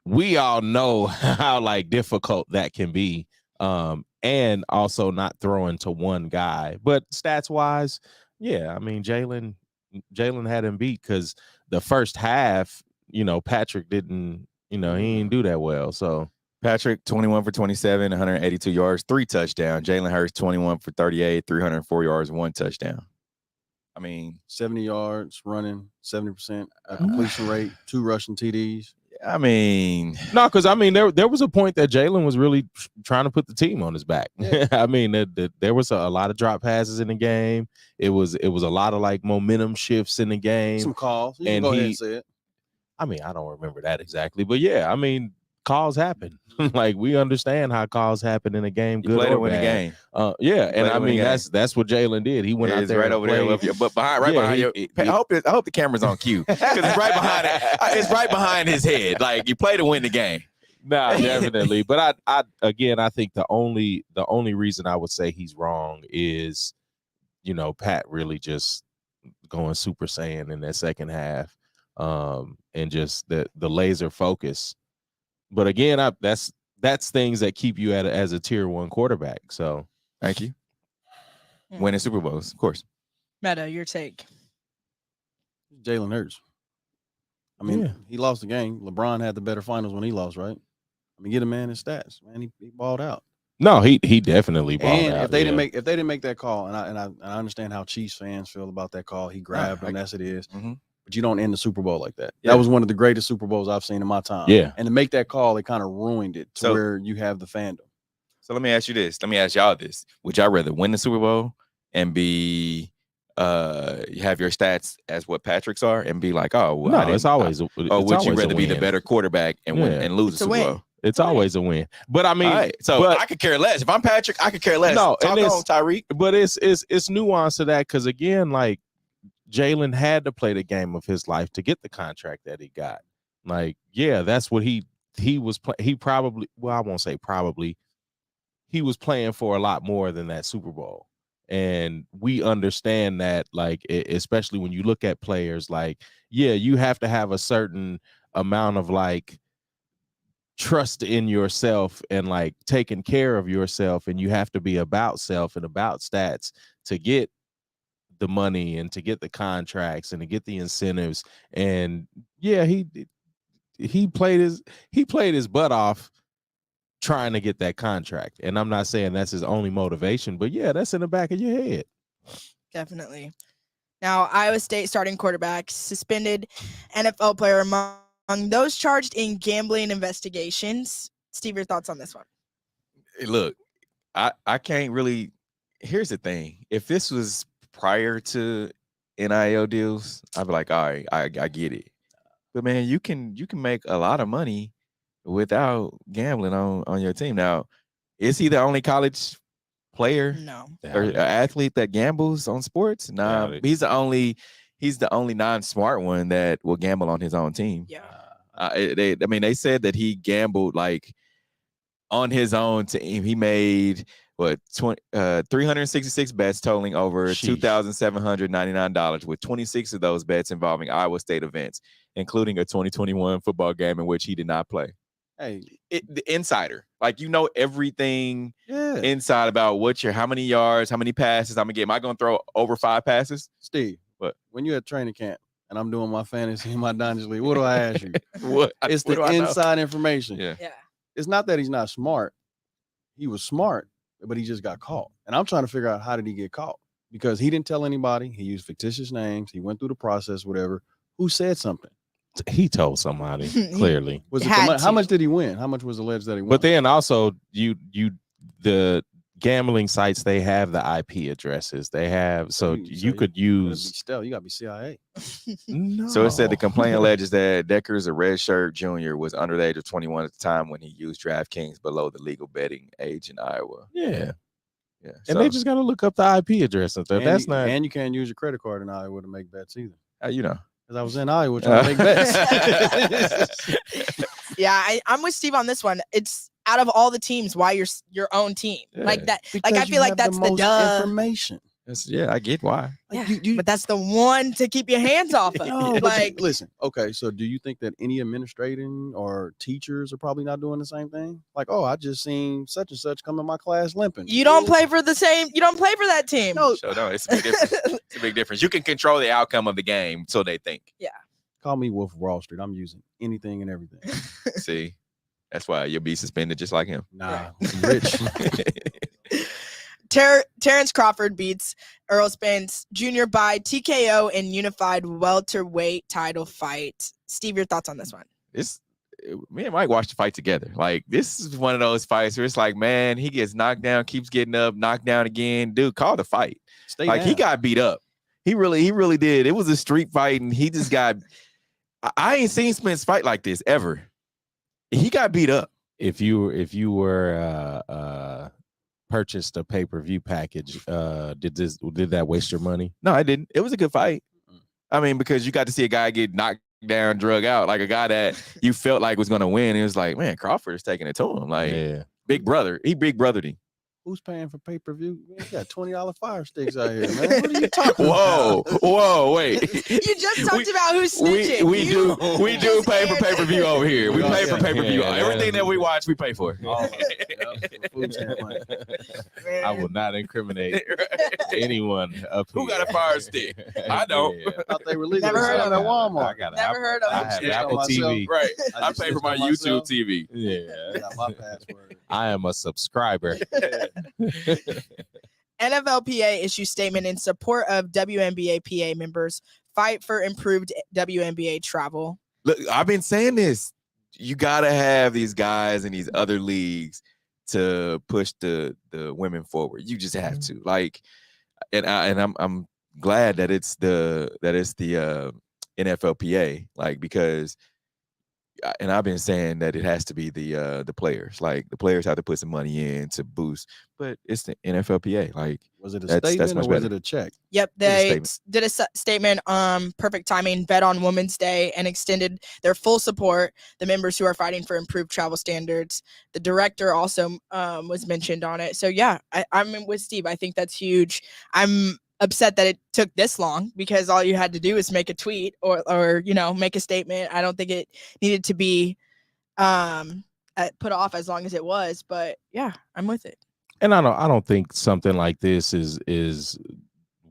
Speaker 6: we all know how like difficult that can be. And also not throwing to one guy, but stats wise, I mean, Jalen had him beat because the first half, Patrick didn't, he didn't do that well. So
Speaker 5: Patrick, 21 for 27, 182 yards, 3 touchdowns. Jalen Hurts, 21 for 38, 304 yards, 1 touchdown. I mean,
Speaker 8: 70 yards running, 70% completion rate, 2 rushing TDs.
Speaker 5: I mean,
Speaker 6: no, because I mean, there was a point that Jalen was really trying to put the team on his back.
Speaker 8: Yeah.
Speaker 6: I mean, there was a lot of drop passes in the game. It was a lot of like momentum shifts in the game.
Speaker 8: Some calls. You
Speaker 6: and
Speaker 8: can go ahead and say it.
Speaker 6: I mean, I don't remember that exactly, but I mean, calls happen. Like we understand how calls happen in a game.
Speaker 5: You play to win the game.
Speaker 6: And I mean that's what Jalen did. He went out there
Speaker 5: right over there, but behind you. I hope the camera's on cue because it's right behind it. It's right behind his head. Like you play to win the game.
Speaker 6: Nah, definitely. But I think the only reason I would say he's wrong is, Pat really just going Super Saiyan in that second half, and just the laser focus. But again, that's things that keep you as a tier 1 quarterback. So
Speaker 5: thank you. Winning Super Bowls, of course.
Speaker 7: Meta, your take.
Speaker 8: Jalen Hurts. I mean, he lost the game. LeBron had the better finals when he lost, right? I mean, get a man his stats, man. He balled out.
Speaker 6: No, he definitely balled
Speaker 8: And
Speaker 6: out.
Speaker 8: if they didn't make that call, and I understand how Chiefs fans feel about that call. He grabbed him, that's it is.
Speaker 5: Mm-hmm.
Speaker 8: But you don't end the Super Bowl like that.
Speaker 5: Yeah.
Speaker 8: That was one of the greatest Super Bowls I've seen in my time.
Speaker 6: Yeah.
Speaker 8: And to make that call, it kind of ruined it to where you have the fandom.
Speaker 5: So let me ask you this. Let me ask y'all this. Would y'all rather win the Super Bowl and be have your stats as what Patrick's are and be like, oh, well,
Speaker 6: no, it's always.
Speaker 5: or would you rather be the better quarterback and win and lose the Super Bowl?
Speaker 6: It's always a win. But I mean,
Speaker 5: right. So I could care less. If I'm Patrick, I could care less.
Speaker 6: No,
Speaker 5: Talk on, Tyreek.
Speaker 6: But it's nuance to that because again, like Jalen had to play the game of his life to get the contract that he got. Like, yeah, that's what he was. He probably, well, I won't say probably. He was playing for a lot more than that Super Bowl. And we understand that, like, especially when you look at players, like, yeah, you have to have a certain amount of like trust in yourself and like taking care of yourself. And you have to be about self and about stats to get the money and to get the contracts and to get the incentives. And yeah, he played his butt off trying to get that contract. And I'm not saying that's his only motivation, but yeah, that's in the back of your head.
Speaker 7: Definitely. Now, Iowa State starting quarterback, suspended NFL player among those charged in gambling investigations. Steve, your thoughts on this one?
Speaker 5: Look, I can't really. Here's the thing. If this was prior to NIL deals, I'd be like, all right, I get it. But man, you can make a lot of money without gambling on your team. Now, is he the only college player or athlete that gambles on sports? No, he's the only non-smart one that will gamble on his own team.
Speaker 7: Yeah.
Speaker 5: They said that he gambled like on his own team. He made 366 bets totaling over $2,799, with 26 of those bets involving Iowa State events, including a 2021 football game in which he did not play.
Speaker 8: Hey,
Speaker 5: the insider, like, you know everything inside about how many yards, how many passes I'm gonna get. Am I gonna throw over 5 passes?
Speaker 8: Steve,
Speaker 5: what?
Speaker 8: When you're at training camp and I'm doing my fantasy in my dynasty league, what do I ask you?
Speaker 5: What?
Speaker 8: It's
Speaker 5: What
Speaker 8: the
Speaker 5: do I know?
Speaker 8: inside information.
Speaker 5: Yeah.
Speaker 8: It's not that he's not smart. He was smart, but he just got caught. And I'm trying to figure out, how did he get caught? Because he didn't tell anybody. He used fictitious names. He went through the process, whatever. Who said something?
Speaker 6: He told somebody, clearly.
Speaker 8: Was it how much did he win? How much was alleged that he won?
Speaker 6: But then also the gambling sites, they have the IP addresses. They have, you could use.
Speaker 8: You gotta be CIA.
Speaker 6: No.
Speaker 5: So it said the complaint alleges that Deckers, a redshirt junior, was under the age of 21 at the time when he used DraftKings below the legal betting age in Iowa.
Speaker 6: Yeah.
Speaker 5: Yeah.
Speaker 6: And they just got to look up the IP address and stuff. That's not.
Speaker 8: And you can't use your credit card in Iowa to make bets either.
Speaker 5: How you know?
Speaker 8: Because I was in Iowa trying to make bets.
Speaker 7: Yeah, I'm with Steve on this one. It's out of all the teams, why you're your own team like that.
Speaker 8: Because
Speaker 7: like I feel like that's the duh
Speaker 8: information.
Speaker 5: Yeah, I get why.
Speaker 7: Yeah, but that's the one to keep your hands off of.
Speaker 8: No,
Speaker 7: like,
Speaker 8: listen, okay, so do you think that any administrating or teachers are probably not doing the same thing? Like, oh, I just seen such and such come in my class limping.
Speaker 7: You don't play for that team.
Speaker 8: No,
Speaker 5: So no, it's a big difference. It's a big difference. You can control the outcome of the game, so they think.
Speaker 7: Yeah.
Speaker 8: Call me Wolf of Wall Street. I'm using anything and everything.
Speaker 5: See, that's why you'll be suspended just like him.
Speaker 8: Nah, I'm rich.
Speaker 7: Terence Crawford beats Errol Spence Jr. by TKO in unified welterweight title fight. Steve, your thoughts on this one?
Speaker 5: Me and Mike watched the fight together. Like, this is one of those fights where it's like, man, he gets knocked down, keeps getting up, knocked down again. Dude, call the fight.
Speaker 8: Stay
Speaker 5: like
Speaker 8: down.
Speaker 5: He got beat up. He really did. It was a street fight, and he just got. I ain't seen Spence fight like this ever. He got beat up.
Speaker 6: If you were purchased a pay-per-view package, did that waste your money?
Speaker 5: No, I didn't. It was a good fight. I mean, because you got to see a guy get knocked down, drug out, like a guy that you felt like was going to win. It was like, man, Crawford is taking it to him. Like, big brother. He big brothered him.
Speaker 8: Who's paying for pay-per-view? Man, you got $20 fire sticks out here, man. What are you talking about?
Speaker 5: Whoa, wait.
Speaker 7: You just talked about who's snitching.
Speaker 5: We do pay for pay-per-view over here. We pay for pay-per-view.
Speaker 6: Yeah,
Speaker 5: Everything that we watch, we pay for.
Speaker 8: Food stamp money.
Speaker 6: I will not incriminate anyone up
Speaker 5: Who
Speaker 6: here.
Speaker 5: got a fire stick? I don't.
Speaker 6: Yeah.
Speaker 8: I thought they were legal
Speaker 7: Never
Speaker 8: to
Speaker 7: heard
Speaker 8: sell
Speaker 7: of
Speaker 8: at Walmart.
Speaker 6: I got
Speaker 7: Never heard of
Speaker 6: I
Speaker 7: it.
Speaker 6: have
Speaker 8: Snitched on
Speaker 6: Apple
Speaker 8: myself.
Speaker 6: TV.
Speaker 5: Right. I
Speaker 8: just
Speaker 5: pay for
Speaker 8: snitched
Speaker 5: my
Speaker 8: on
Speaker 5: YouTube
Speaker 8: myself.
Speaker 5: TV.
Speaker 6: Yeah.
Speaker 8: Got my password.
Speaker 6: I am a subscriber.
Speaker 7: NFLPA issues statement in support of WNBA PA members fight for improved WNBA travel.
Speaker 5: Look, I've been saying this. You gotta have these guys in these other leagues to push the women forward. You just have to. Like, and I'm glad that it's the NFLPA. Like, because and I've been saying that it has to be the players. Like, the players have to put some money in to boost, but it's the NFLPA. Like,
Speaker 8: Was it a
Speaker 5: that's
Speaker 8: statement
Speaker 5: much
Speaker 8: or was
Speaker 5: better.
Speaker 8: it a check?
Speaker 7: Yep,
Speaker 5: Did a
Speaker 7: they
Speaker 5: statement.
Speaker 7: did a statement. Perfect timing. Bet on Women's Day and extended their full support. The members who are fighting for improved travel standards. The director also was mentioned on it. So yeah, I'm with Steve. I think that's huge. I'm upset that it took this long because all you had to do is make a tweet or make a statement. I don't think it needed to be put off as long as it was. But yeah, I'm with it.
Speaker 6: And I don't think something like this is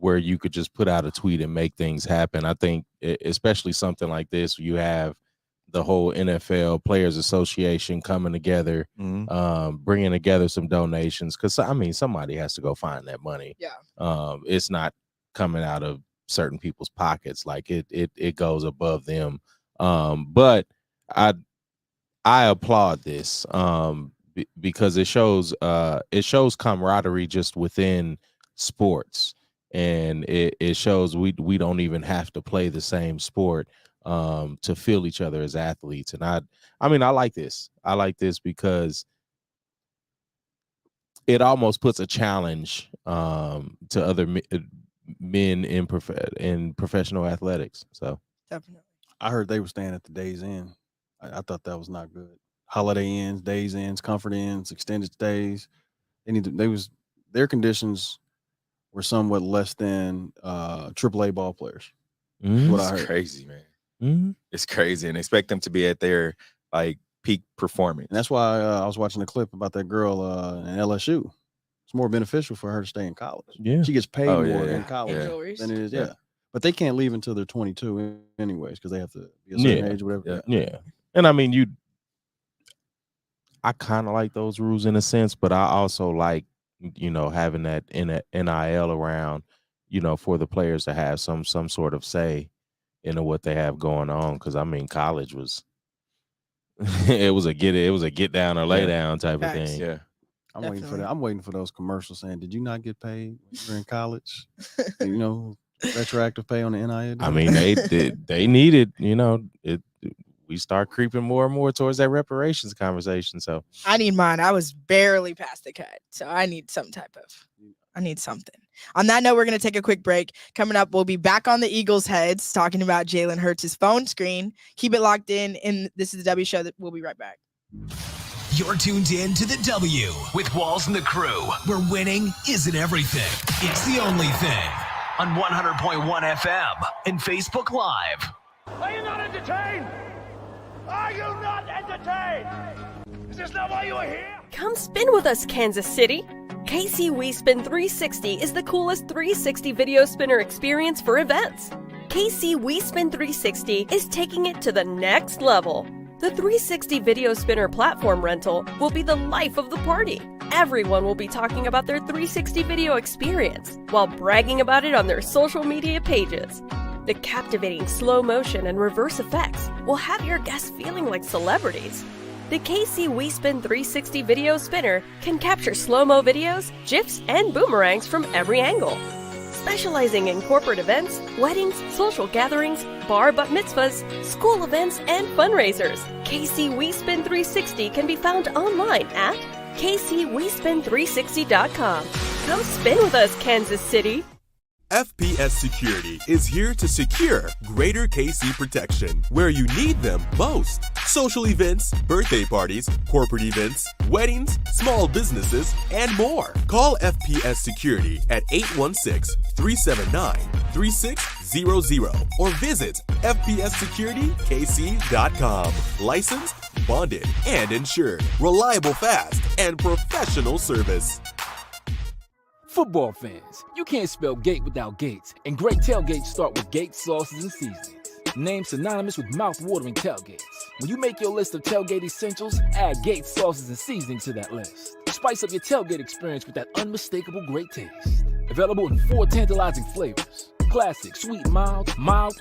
Speaker 6: where you could just put out a tweet and make things happen. I think especially something like this, you have the whole NFL Players Association coming together, bringing together some donations. Because I mean, somebody has to go find that money.
Speaker 7: Yeah.
Speaker 6: It's not coming out of certain people's pockets. Like it goes above them. But I applaud this. Because it shows camaraderie just within sports, and it shows we don't even have to play the same sport to feel each other as athletes. And I mean I like this because it almost puts a challenge to other men in professional athletics. So
Speaker 7: Definitely.
Speaker 8: I heard they were staying at the Days Inn. I thought that was not good. Holiday Inns, Days Inns, Comfort Inns, extended stays. Their conditions were somewhat less than AAA ball players. What I
Speaker 5: It's
Speaker 8: heard.
Speaker 5: crazy, man. It's crazy, and expect them to be at their like peak performance.
Speaker 8: And that's why I was watching a clip about that girl in LSU. It's more beneficial for her to stay in college.
Speaker 6: Yeah.
Speaker 8: She gets paid
Speaker 5: Oh,
Speaker 8: more
Speaker 5: yeah,
Speaker 8: in
Speaker 5: yeah.
Speaker 8: college
Speaker 5: Yeah.
Speaker 8: than it is.
Speaker 5: Yeah.
Speaker 8: Yeah. But they can't leave until they're 22 anyways, because they have to be a certain age, whatever.
Speaker 6: Yeah. And I mean, I kind of like those rules in a sense, but I also like, having that NIL around, for the players to have some sort of say into what they have going on. Because I mean, college was it was a get down or lay down type of thing.
Speaker 5: Yeah.
Speaker 8: I'm waiting for that. I'm waiting for those commercials saying, "Did you not get paid when you were in college?" Retroactive pay on the NIL.
Speaker 6: I mean, they needed, we start creeping more and more towards that reparations conversation. So
Speaker 7: I need mine. I was barely past the cut. So I need something. On that note, we're going to take a quick break. Coming up, we'll be back on the Eagles' heads talking about Jalen Hurts' phone screen. Keep it locked in. And this is the W Show. We'll be right back.
Speaker 4: You're tuned in to the W with Walls and the Crew, where winning isn't everything. It's the only thing. On 100.1 FM and Facebook Live.
Speaker 13: Are you not entertained? Are you not entertained? Is this not why you are here?
Speaker 14: Come spin with us, Kansas City. KC WeSpin 360 is the coolest 360 video spinner experience for events. KC WeSpin 360 is taking it to the next level. The 360 video spinner platform rental will be the life of the party. Everyone will be talking about their 360 video experience while bragging about it on their social media pages. The captivating slow motion and reverse effects will have your guests feeling like celebrities. The KC WeSpin 360 video spinner can capture slow-mo videos, GIFs, and boomerangs from every angle. Specializing in corporate events, weddings, social gatherings, bar bat mitzvahs, school events, and fundraisers, KC WeSpin 360 can be found online at kcwespin360.com. Come spin with us, Kansas City.
Speaker 15: FPS Security is here to secure greater KC protection where you need them most. Social events, birthday parties, corporate events, weddings, small businesses, and more. Call FPS Security at 816-379-3600 or visit fpssecuritykc.com. Licensed, bonded and insured. Reliable, fast, and professional service.
Speaker 16: Football fans, you can't spell gate without Gates, and great tailgates start with Gates sauces and seasonings. Named synonymous with mouth-watering tailgates. When you make your list of tailgate essentials, add Gates sauces and seasonings to that list. Spice up your tailgate experience with that unmistakable great taste. Available in 4 tantalizing flavors. Classic, sweet, mild,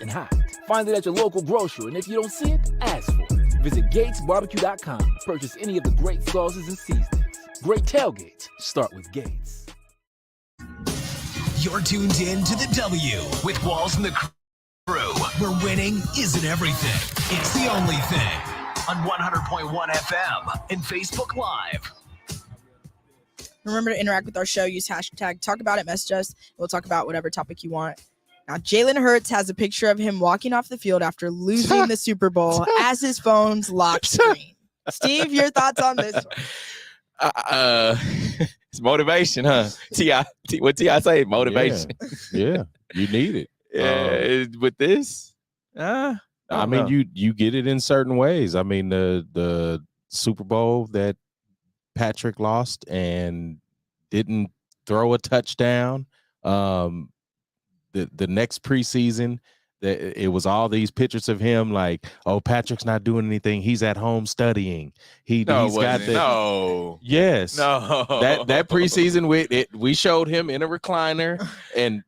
Speaker 16: and hot. Find it at your local grocery, and if you don't see it, ask for it. Visit GatesBarbecue.com to purchase any of the great sauces and seasonings. Great tailgates start with Gates.
Speaker 4: You're tuned in to the W with Walls and the Crew, where winning isn't everything. It's the only thing. On 100.1 FM and Facebook Live.
Speaker 7: Remember to interact with our show. Use hashtag talk about it, message us. We'll talk about whatever topic you want. Now, Jalen Hurts has a picture of him walking off the field after losing the Super Bowl as his phone's lock screen. Steve, your thoughts on this one?
Speaker 5: It's motivation, huh? What T.I. say? Motivation.
Speaker 6: Yeah, you need it.
Speaker 5: Yeah, with this,
Speaker 6: I mean, you get it in certain ways. I mean, the Super Bowl that Patrick lost and didn't throw a touchdown. The next preseason, it was all these pictures of him like, oh, Patrick's not doing anything. He's at home studying. Yes. That preseason we showed him in a recliner, and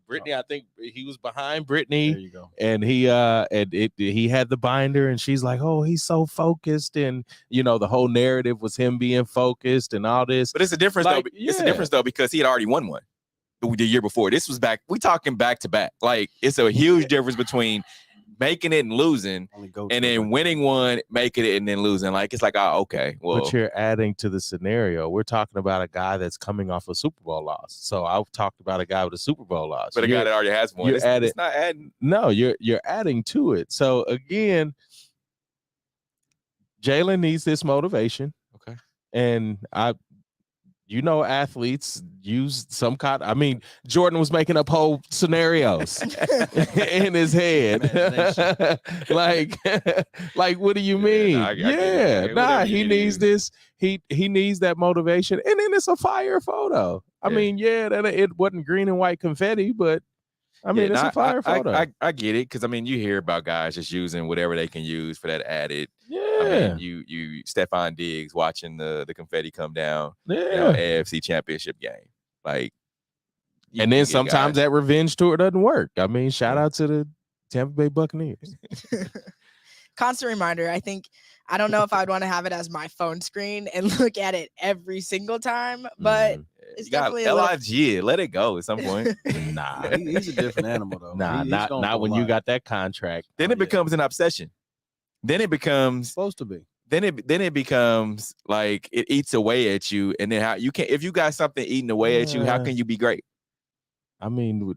Speaker 6: Brittany, I think he was behind Brittany.
Speaker 8: There you go.
Speaker 6: And he had the binder, and she's like, oh, he's so focused, and the whole narrative was him being focused and all this.
Speaker 5: But it's a difference though. It's a difference though because he had already won one the year before. This was we talking back to back. Like, it's a huge difference between making it and losing, and then winning one, making it and then losing. Like, it's like, oh, okay. Well,
Speaker 6: but you're adding to the scenario. We're talking about a guy that's coming off a Super Bowl loss. So I've talked about a guy with a Super Bowl loss.
Speaker 5: But a guy that already has one. It's not adding.
Speaker 6: No, you're adding to it. So again, Jalen needs this motivation.
Speaker 5: Okay.
Speaker 6: And athletes use some kind. I mean, Jordan was making up whole scenarios in his head. like, what do you mean? He needs this. He needs that motivation, and then it's a fire photo. I mean, it wasn't green and white confetti, but it's a fire photo.
Speaker 5: I get it, because I mean, you hear about guys just using whatever they can use for that added.
Speaker 6: Yeah.
Speaker 5: I mean, you Stephon Diggs watching the confetti come down.
Speaker 6: Yeah.
Speaker 5: AFC Championship game. Like,
Speaker 6: and then sometimes that revenge tour doesn't work. I mean, shout out to the Tampa Bay Buccaneers.
Speaker 7: Constant reminder. I don't know if I'd want to have it as my phone screen and look at it every single time, but it's definitely
Speaker 5: LIG. Let it go at some point.
Speaker 6: Nah,
Speaker 8: he's a different animal though.
Speaker 6: Not when you got that contract.
Speaker 5: Then it becomes an obsession. Then it becomes
Speaker 8: supposed to be.
Speaker 5: Then it becomes like it eats away at you, and then how you can't. If you got something eating away at you, how can you be great?
Speaker 6: I mean,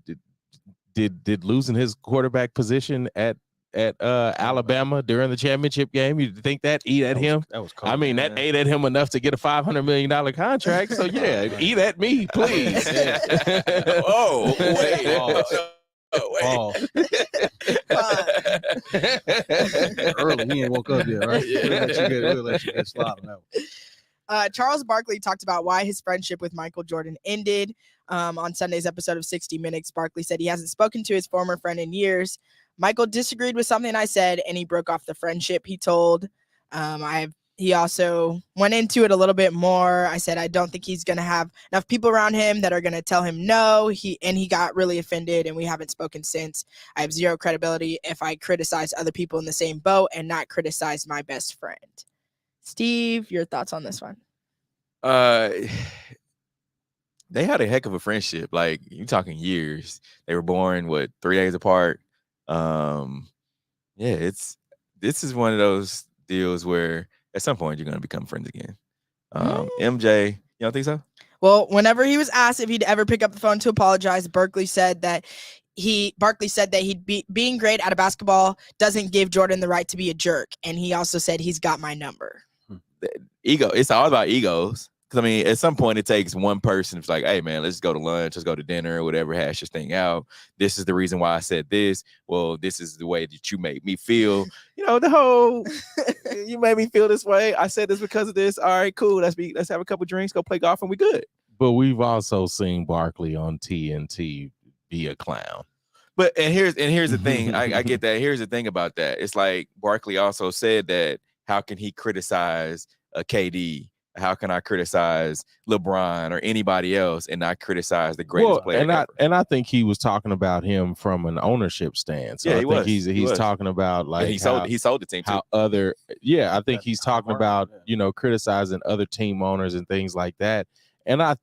Speaker 6: did losing his quarterback position at Alabama during the championship game, you think that ate at him?
Speaker 8: That was cold.
Speaker 6: I mean, that ate at him enough to get a $500 million contract. So yeah, eat at me, please.
Speaker 5: Oh, wait.
Speaker 8: Early, he ain't woke up yet, right? We'll let you get slide on that one.
Speaker 7: Charles Barkley talked about why his friendship with Michael Jordan ended. On Sunday's episode of 60 Minutes, Barkley said he hasn't spoken to his former friend in years. Michael disagreed with something I said, and he broke off the friendship, he told. He also went into it a little bit more. I said, I don't think he's going to have enough people around him that are going to tell him no. He got really offended, and we haven't spoken since. I have zero credibility if I criticize other people in the same boat and not criticize my best friend. Steve, your thoughts on this one?
Speaker 5: They had a heck of a friendship. Like, you talking years. They were born, 3 days apart. This is one of those deals where at some point you're going to become friends again. MJ, you don't think so?
Speaker 7: Well, whenever he was asked if he'd ever pick up the phone to apologize, Barkley said that being great at a basketball doesn't give Jordan the right to be a jerk. And he also said he's got my number.
Speaker 5: Ego. It's all about egos. I mean, at some point, it takes one person. It's like, hey, man, let's go to lunch, let's go to dinner, whatever, hash this thing out. This is the reason why I said this. Well, this is the way that you made me feel. The whole, you made me feel this way. I said this because of this. All right, cool. Let's have a couple drinks, go play golf, and we good.
Speaker 6: But we've also seen Barkley on TNT be a clown.
Speaker 5: But here's the thing. I get that. Here's the thing about that. It's like Barkley also said that how can he criticize a KD? How can I criticize LeBron or anybody else and not criticize the greatest player ever?
Speaker 6: And I think he was talking about him from an ownership stance. So
Speaker 5: Yeah,
Speaker 6: I think he's talking about like
Speaker 5: he sold the team too.
Speaker 6: I think he's talking about criticizing other team owners and things like that. And I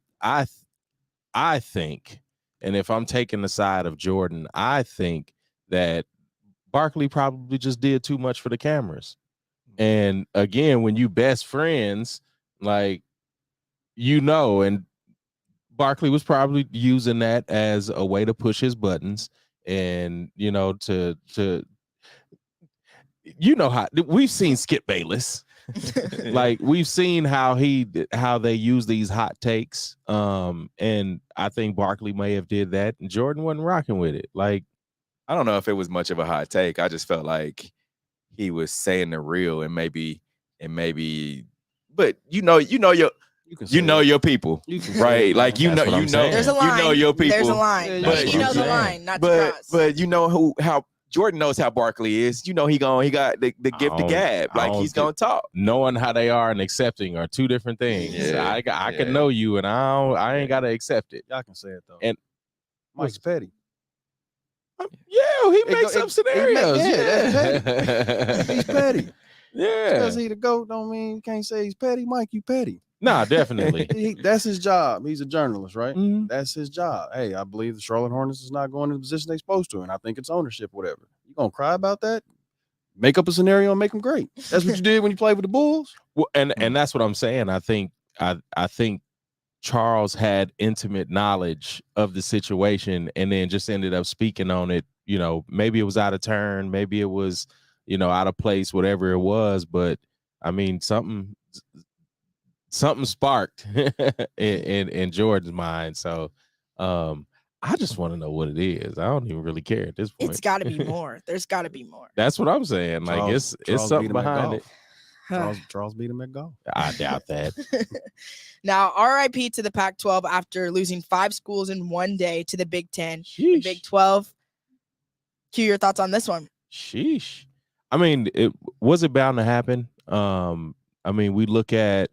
Speaker 6: think, and if I'm taking the side of Jordan, I think that Barkley probably just did too much for the cameras. And again, when you best friends, like, and Barkley was probably using that as a way to push his buttons and, to how we've seen Skip Bayless. Like, we've seen how they use these hot takes. And I think Barkley may have did that and Jordan wasn't rocking with it. Like,
Speaker 5: I don't know if it was much of a hot take. I just felt like he was saying the real and maybe, but you know your people, right? Like
Speaker 7: There's a line.
Speaker 5: You know your people.
Speaker 7: There's a line.
Speaker 5: But
Speaker 7: You know the line, not to cross.
Speaker 5: But you know how Jordan knows how Barkley is. He got the gift the gab. Like, he's gonna talk.
Speaker 6: Knowing how they are and accepting are two different things.
Speaker 5: Yeah,
Speaker 6: I can know you and I ain't gotta accept it.
Speaker 8: Y'all can say it though.
Speaker 6: And
Speaker 8: Mike's petty.
Speaker 6: He makes up scenarios.
Speaker 8: He's petty.
Speaker 6: Yeah.
Speaker 8: Because he the GOAT don't mean you can't say he's petty. Mike, you petty.
Speaker 6: Nah, definitely.
Speaker 8: That's his job. He's a journalist, right?
Speaker 6: Mm-hmm.
Speaker 8: That's his job. Hey, I believe the Charlotte Hornets is not going to the position they're supposed to, and I think it's ownership, whatever. You gonna cry about that? Make up a scenario and make them great. That's what you did when you played with the Bulls.
Speaker 6: Well, and that's what I'm saying. I think Charles had intimate knowledge of the situation and then just ended up speaking on it. Maybe it was out of turn, maybe it was, out of place, whatever it was. But I mean, something sparked in Jordan's mind. So I just want to know what it is. I don't even really care at this point.
Speaker 7: It's got to be more. There's got to be more.
Speaker 6: That's what I'm saying. Like, Charles it's something behind it.
Speaker 8: Charles beat him at golf.
Speaker 6: I doubt that.
Speaker 7: Now, RIP to the Pac-12 after losing 5 schools in one day to the Big Ten, the Big 12. Q, your thoughts on this one?
Speaker 6: Sheesh. I mean, was it bound to happen? I mean, we look at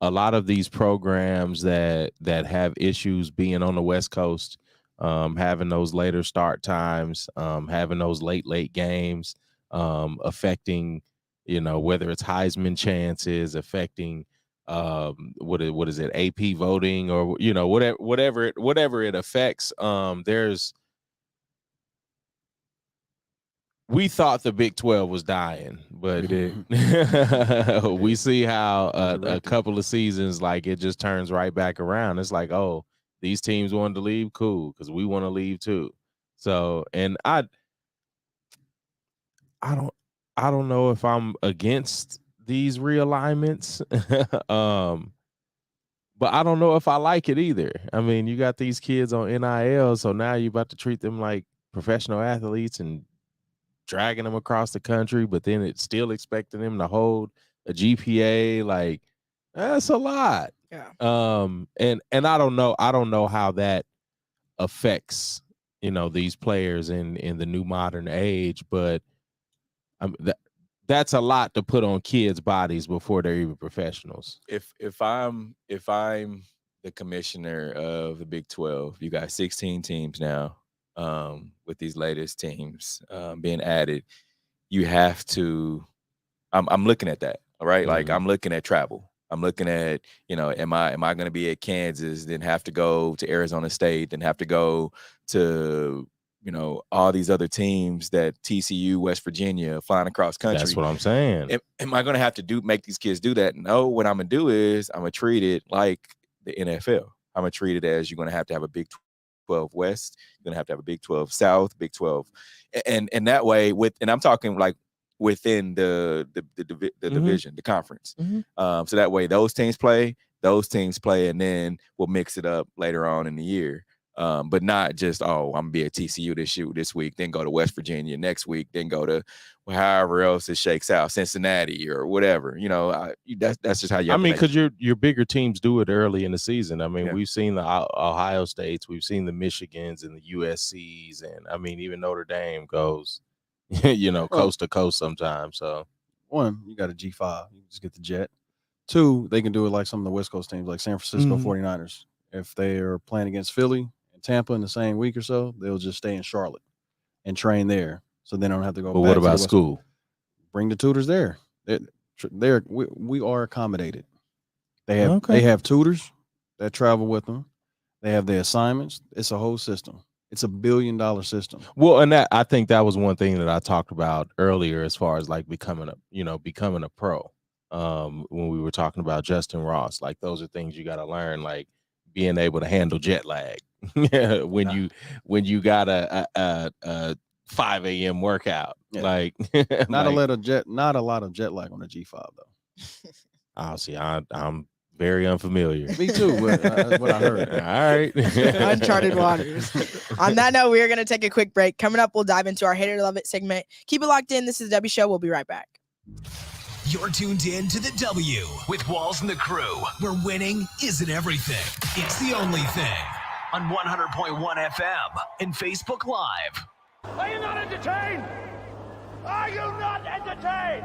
Speaker 6: a lot of these programs that have issues being on the West Coast, having those later start times, having those late games, affecting, whether it's Heisman chances, affecting what is it, AP voting, or whatever it affects. We thought the Big 12 was dying, but we see how a couple of seasons, like, it just turns right back around. It's like, oh, these teams wanted to leave, cool, because we want to leave too. So, and I don't know if I'm against these realignments, but I don't know if I like it either. I mean, you got these kids on NIL, so now you're about to treat them like professional athletes and dragging them across the country, but then it's still expecting them to hold a GPA. Like, that's a lot.
Speaker 7: Yeah.
Speaker 6: And I don't know how that affects, these players in the new modern age, but that's a lot to put on kids' bodies before they're even professionals.
Speaker 5: If I'm the commissioner of the Big 12, you got 16 teams now. With these latest teams being added, you have to. I'm looking at that. All right, like, I'm looking at travel. I'm looking at, am I going to be at Kansas, then have to go to Arizona State, then have to go to, all these other teams that TCU, West Virginia, flying across country.
Speaker 6: That's what I'm saying.
Speaker 5: Am I going to have to make these kids do that? No. What I'm going to do is I'm going to treat it like the NFL. I'm going to treat it as you're going to have a Big 12 West, you're gonna have a Big 12 South, Big 12, and that way and I'm talking like within the division, the conference. So that way those teams play, those teams play, and then we'll mix it up later on in the year. But not just, I'm gonna be at TCU this week, then go to West Virginia next week, then go to however else it shakes out, Cincinnati or whatever. That's just how you.
Speaker 6: I mean, because your bigger teams do it early in the season. I mean, we've seen the Ohio States, we've seen the Michigans and the USCs, and I mean, even Notre Dame goes, coast to coast sometimes. So,
Speaker 8: one, you got a G5, you just get the jet. Two, they can do it like some of the West Coast teams, like San Francisco 49ers. If they are playing against Philly and Tampa in the same week or so, they'll just stay in Charlotte and train there, so they don't have to go.
Speaker 6: But
Speaker 8: back
Speaker 6: what
Speaker 8: to
Speaker 6: about
Speaker 8: the
Speaker 6: school?
Speaker 8: Bring the tutors there. We are accommodated. They have tutors that travel with them. They have their assignments. It's a whole system. It's $1 billion system.
Speaker 6: Well, and I think that was one thing that I talked about earlier, as far as like becoming a pro. When we were talking about Justin Ross, like those are things you got to learn, like being able to handle jet lag when you got a 5 a.m. workout. Like
Speaker 8: not a lot of jet lag on a G5 though.
Speaker 6: Oh, see, I'm very unfamiliar.
Speaker 8: Me too. That's what I heard.
Speaker 6: All right.
Speaker 7: Uncharted waters. On that note, we are going to take a quick break. Coming up, we'll dive into our Hate It or Love It segment. Keep it locked in. This is the W Show. We'll be right back.
Speaker 4: You're tuned in to the W with Walls and the Crew, where winning isn't everything. It's the only thing. On 100.1 FM and Facebook Live.
Speaker 13: Are you not entertained? Are you not entertained?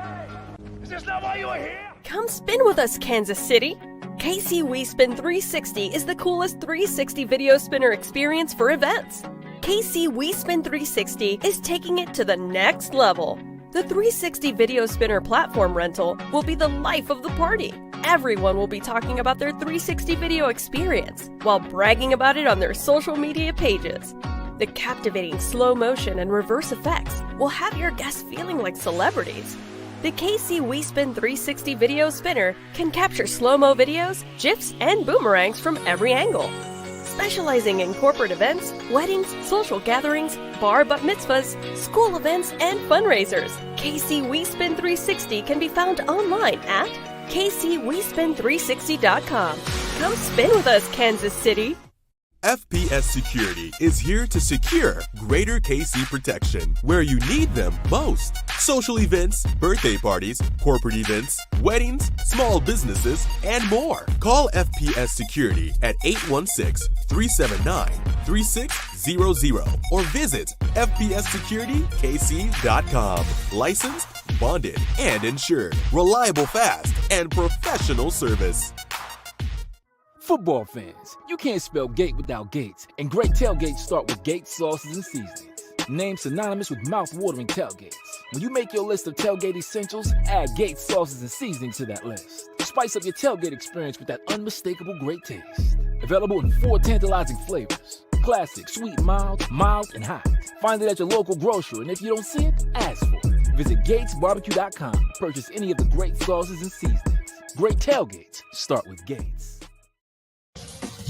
Speaker 13: Is this not why you are here?
Speaker 14: Come spin with us, Kansas City. KC WeSpin 360 is the coolest 360 video spinner experience for events. KC WeSpin 360 is taking it to the next level. The 360 video spinner platform rental will be the life of the party. Everyone will be talking about their 360 video experience while bragging about it on their social media pages. The captivating slow motion and reverse effects will have your guests feeling like celebrities. The KC WeSpin 360 video spinner can capture slow-mo videos, GIFs, and boomerangs from every angle. Specializing in corporate events, weddings, social gatherings, bar bat mitzvahs, school events, and fundraisers, KC WeSpin 360 can be found online at kcwespin360.com. Come spin with us, Kansas City.
Speaker 15: FPS Security is here to secure greater KC protection where you need them most. Social events, birthday parties, corporate events, weddings, small businesses, and more. Call FPS Security at 816-379-3600 or visit fpssecuritykc.com. Licensed, bonded, and insured. Reliable, fast, and professional service.
Speaker 16: Football fans, you can't spell gate without Gates, and great tailgates start with Gates sauces and seasonings. Named synonymous with mouth-watering tailgates. When you make your list of tailgate essentials, add Gates sauces and seasonings to that list. Spice up your tailgate experience with that unmistakable great taste. Available in 4 tantalizing flavors: classic, sweet, mild, and hot. Find it at your local grocer, and if you don't see it, ask for it. Visit GatesBarbecue.com to purchase any of the great sauces and seasonings. Great tailgates start with Gates.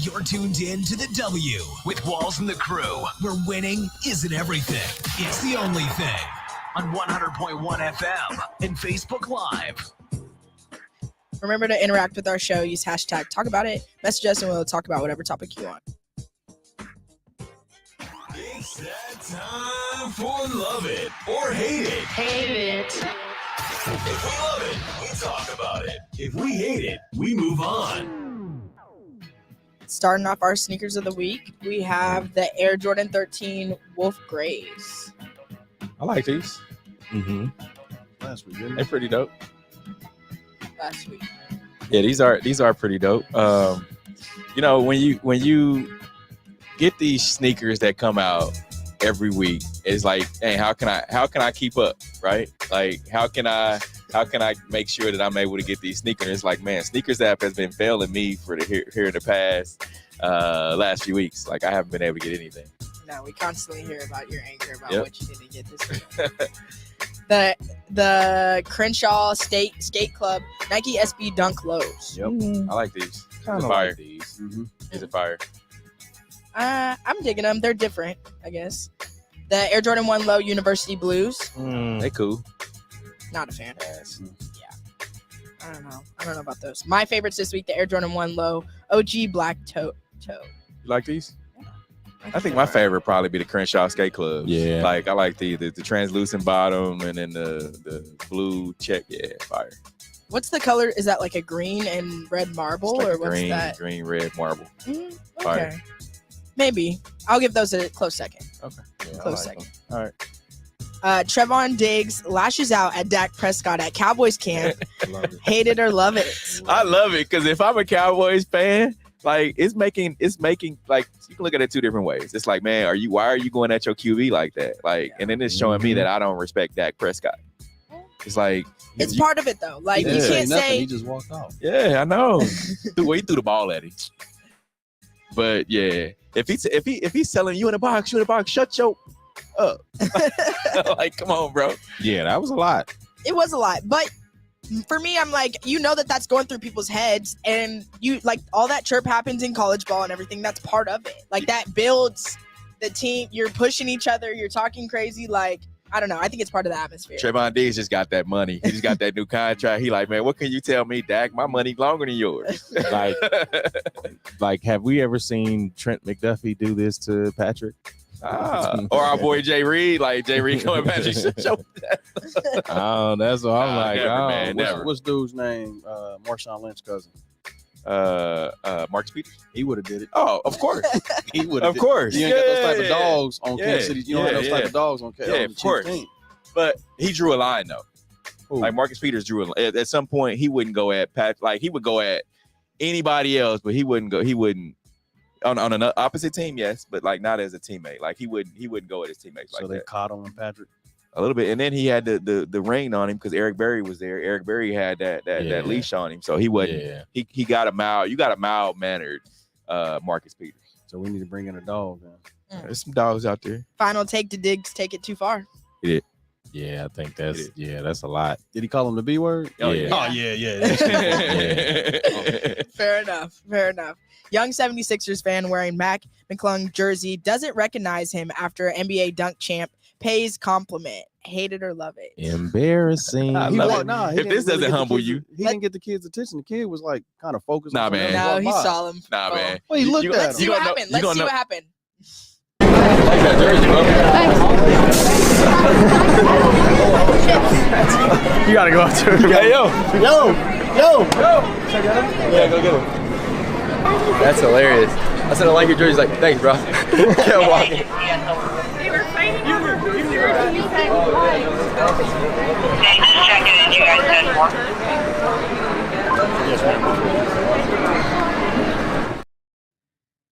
Speaker 4: You're tuned in to the W with Walls and the Crew, where winning isn't everything. It's the only thing. On 100.1 FM and Facebook Live.
Speaker 7: Remember to interact with our show. Use hashtag #TalkAboutIt. Message us and we'll talk about whatever topic you want.
Speaker 4: It's that time for Love It or Hate It.
Speaker 13: Hate it.
Speaker 4: If we love it, we talk about it. If we hate it, we move on.
Speaker 7: Starting off our sneakers of the week, we have the Air Jordan 13 Wolf Grays.
Speaker 5: I like these.
Speaker 8: Last week, didn't
Speaker 5: They're pretty dope.
Speaker 7: Last week.
Speaker 5: Yeah, these are pretty dope. When you get these sneakers that come out every week, it's like, hey, how can I keep up, right? Like, how can I make sure that I'm able to get these sneakers? It's like, man, Sneakers app has been failing me for here in the past last few weeks. Like, I haven't been able to get anything.
Speaker 7: No, we constantly hear about your anger about what you didn't get this week. The Crenshaw Skate Club Nike SB Dunk Lows.
Speaker 5: Yep, I like these.
Speaker 8: Kind of like these.
Speaker 5: Is it fire?
Speaker 7: I'm digging them. They're different, I guess. The Air Jordan 1 Low University Blues.
Speaker 5: They cool.
Speaker 7: Not a fan.
Speaker 5: Yes.
Speaker 7: Yeah. I don't know. I don't know about those. My favorites this week: the Air Jordan 1 Low OG Black Toe.
Speaker 5: You like these? I think my favorite probably be the Crenshaw Skate Clubs.
Speaker 6: Yeah.
Speaker 5: Like I like the translucent bottom and then the blue check. Yeah, fire.
Speaker 7: What's the color? Is that like a green and red marble,
Speaker 5: Like
Speaker 7: or
Speaker 5: a
Speaker 7: what's
Speaker 5: green,
Speaker 7: that?
Speaker 5: green, red marble.
Speaker 7: Okay.
Speaker 5: Fire.
Speaker 7: Maybe. I'll give those a close second.
Speaker 5: Okay. Yeah,
Speaker 7: Close
Speaker 5: I like
Speaker 7: second.
Speaker 5: them. All right.
Speaker 7: Trevon Diggs lashes out at Dak Prescott at Cowboys camp. Hate it or love it.
Speaker 5: I love it because if I'm a Cowboys fan, like it's making like you can look at it two different ways. It's like, man, why are you going at your QB like that? Like, and then it's showing me that I don't respect Dak Prescott. It's like
Speaker 7: It's part of it though. Like you can't say
Speaker 8: He just walked off.
Speaker 5: yeah, I know. He threw the ball at him. But yeah, if he's selling you in a box, shut your up. Like, come on, bro.
Speaker 6: Yeah, that was a lot.
Speaker 7: it was a lot. But for me, I'm like, that's going through people's heads, and you like all that chirp happens in college ball and everything. That's part of it. Like that builds the team. You're pushing each other. You're talking crazy. Like, I don't know. I think it's part of the atmosphere.
Speaker 5: Trevon Diggs just got that money. He just got that new contract. He like, man, what can you tell me, Dak? My money longer than yours.
Speaker 6: Like, have we ever seen Trent McDuffie do this to Patrick?
Speaker 5: Or our boy Jay Reed, like Jay Reed coming back to show.
Speaker 6: Oh, that's what I'm like.
Speaker 5: Never, man, never.
Speaker 8: What's dude's name? Marshawn Lynch's cousin.
Speaker 5: Marcus Peters.
Speaker 8: He would have did it.
Speaker 5: Oh, of course.
Speaker 8: He would.
Speaker 5: Of course.
Speaker 8: You ain't got those type of dogs on Kansas City. You don't have those type of dogs on Kansas City.
Speaker 5: Yeah, of course. But he drew a line though.
Speaker 8: Ooh.
Speaker 5: Like Marcus Peters drew a line. At some point, he wouldn't go at Pat. Like he would go at anybody else, but he wouldn't go. He wouldn't on an opposite team. Yes, but like not as a teammate. Like he wouldn't go at his teammates.
Speaker 8: So
Speaker 5: like
Speaker 8: they
Speaker 5: that.
Speaker 8: coddling Patrick
Speaker 5: A little bit, and then he had the ring on him because Eric Berry was there. Eric Berry had that leash on him, so he wasn't.
Speaker 6: Yeah.
Speaker 5: He got a mild. You got a mild mannered Marcus Peters.
Speaker 8: So we need to bring in a dog. Man.
Speaker 5: There's some dogs out there.
Speaker 7: Final take to Diggs. Take it too far.
Speaker 5: He did.
Speaker 6: Yeah, I think that's a lot.
Speaker 8: Did he call him the B word?
Speaker 5: Oh,
Speaker 6: yeah.
Speaker 8: Oh yeah.
Speaker 7: Fair enough. Young 76ers fan wearing Mac McClung jersey doesn't recognize him after NBA dunk champ pays compliment. Hate it or love it.
Speaker 6: Embarrassing.
Speaker 5: If this doesn't humble you,
Speaker 8: he didn't get the kid's attention. The kid was like kind of focused.
Speaker 5: Nah,
Speaker 8: on
Speaker 5: man.
Speaker 7: No, he saw him.
Speaker 5: Nah, man.
Speaker 8: Well, he looked at
Speaker 7: Let's
Speaker 8: him.
Speaker 7: see what happened. Let's see what happened.
Speaker 5: Like that jersey, bro.
Speaker 10: You gotta go out there.
Speaker 5: Hey, yo.
Speaker 10: Yeah, go get him. That's hilarious. I said I like your jersey. He's like, thanks, bro. Kept walking.
Speaker 17: They were fighting over whose jersey you said why. Okay, just checking in. You guys said more.
Speaker 8: Yes, ma'am.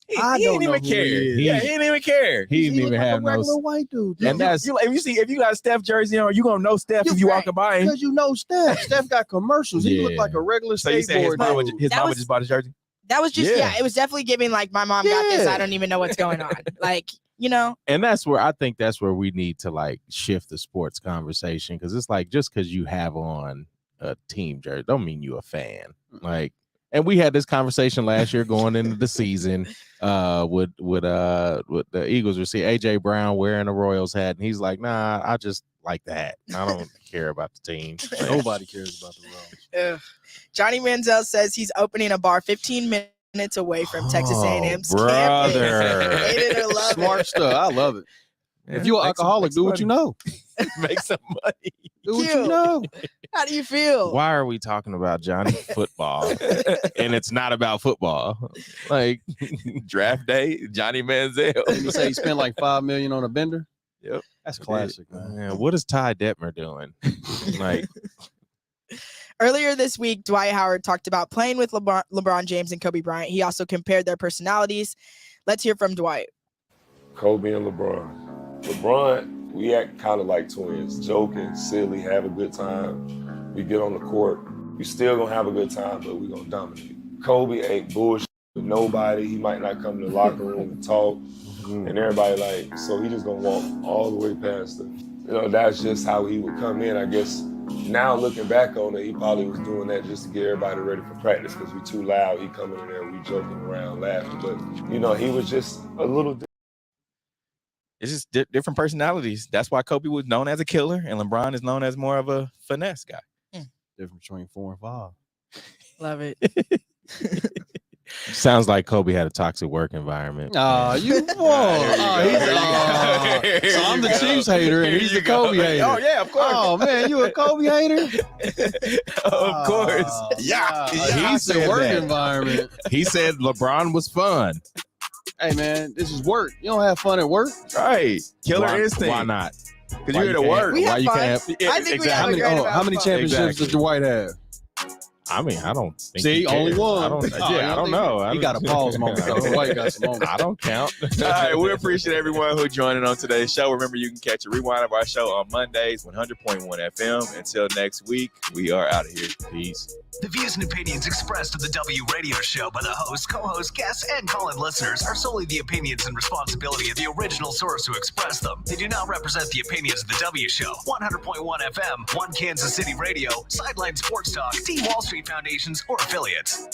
Speaker 5: He didn't even care. He didn't even care.
Speaker 6: He didn't even have no.
Speaker 8: Regular white dude.
Speaker 6: And that's
Speaker 5: if you got a Steph jersey on, you gonna know Steph if you walking by him.
Speaker 8: Because you know Steph. Steph got commercials. He looked like a regular
Speaker 5: So you saying his
Speaker 8: skateboard.
Speaker 5: mama just bought his jersey?
Speaker 7: That was just it was definitely giving like my mom got this. I don't even know what's going on. Like,
Speaker 6: And that's where I think we need to like shift the sports conversation, because it's like just because you have on a team jersey don't mean you a fan. Like, and we had this conversation last year going into the season with the Eagles. We see AJ Brown wearing a Royals hat, and he's like, "Nah, I just like that. I don't care about the team."
Speaker 8: Nobody cares about the Royals.
Speaker 7: Johnny Manziel says he's opening a bar 15 minutes away from Texas A&M's
Speaker 6: brother.
Speaker 7: campus. Hate it or love
Speaker 8: Smart
Speaker 7: it.
Speaker 8: stuff. I love it. If you're an alcoholic, do what you know.
Speaker 5: Make some money.
Speaker 8: Do what you know.
Speaker 7: How do you feel?
Speaker 6: Why are we talking about Johnny football and it's not about football? Like
Speaker 5: draft day, Johnny Manziel.
Speaker 8: Did he say he spent like $5 million on a bender?
Speaker 5: Yep,
Speaker 8: that's classic, man.
Speaker 6: Man, what is Ty Detmer doing? Like,
Speaker 7: Earlier this week, Dwight Howard talked about playing with LeBron James and Kobe Bryant. He also compared their personalities. Let's hear from Dwight.
Speaker 18: Kobe and LeBron. LeBron, we act kind of like twins, joking, silly, have a good time. We get on the court, we still gonna have a good time, but we gonna dominate. Kobe ain't bullshit with nobody. He might not come to the locker room and talk, and everybody like, so he just gonna walk all the way past them. That's just how he would come in. I guess now looking back on it, he probably was doing that just to get everybody ready for practice because we too loud. He coming in there, we joking around, laughing, but he was just a little.
Speaker 5: It's just different personalities. That's why Kobe was known as a killer, and LeBron is known as more of a finesse guy.
Speaker 8: Difference between 4 and 5.
Speaker 7: Love it.
Speaker 6: Sounds like Kobe had a toxic work environment.
Speaker 8: Oh, you won. So I'm the Chiefs hater and he's the Kobe hater.
Speaker 5: Oh yeah, of course.
Speaker 8: Oh man, you a Kobe hater?
Speaker 5: Of course. Yeah.
Speaker 8: He said work environment.
Speaker 6: He said LeBron was fun.
Speaker 8: Hey man, this is work. You don't have fun at work,
Speaker 5: right? Killer instinct.
Speaker 6: Why not?
Speaker 5: Because you're here to work.
Speaker 7: Why
Speaker 6: you can't?
Speaker 7: I think we have a great amount
Speaker 8: how many
Speaker 7: of fun.
Speaker 8: championships does Dwight have?
Speaker 6: I mean, I don't think.
Speaker 8: See,
Speaker 6: he
Speaker 8: only
Speaker 6: cares.
Speaker 8: one.
Speaker 6: I don't,
Speaker 8: Oh,
Speaker 6: yeah, I don't know.
Speaker 8: He got a pause moment. Dwight got some moments.
Speaker 6: I don't count.
Speaker 5: All right, we appreciate everyone who joined in on today's show. Remember, you can catch a rewind of our show on Mondays, 100.1 FM. Until next week, we are out of here. Peace.
Speaker 4: The views and opinions expressed of the W Radio Show by the host, co-host, guests, and call-in listeners are solely the opinions and responsibility of the original source who expressed them. They do not represent the opinions of the W Show, 100.1 FM, One Kansas City Radio, Sideline Sports Talk, Team Wall Street Foundations, or affiliates.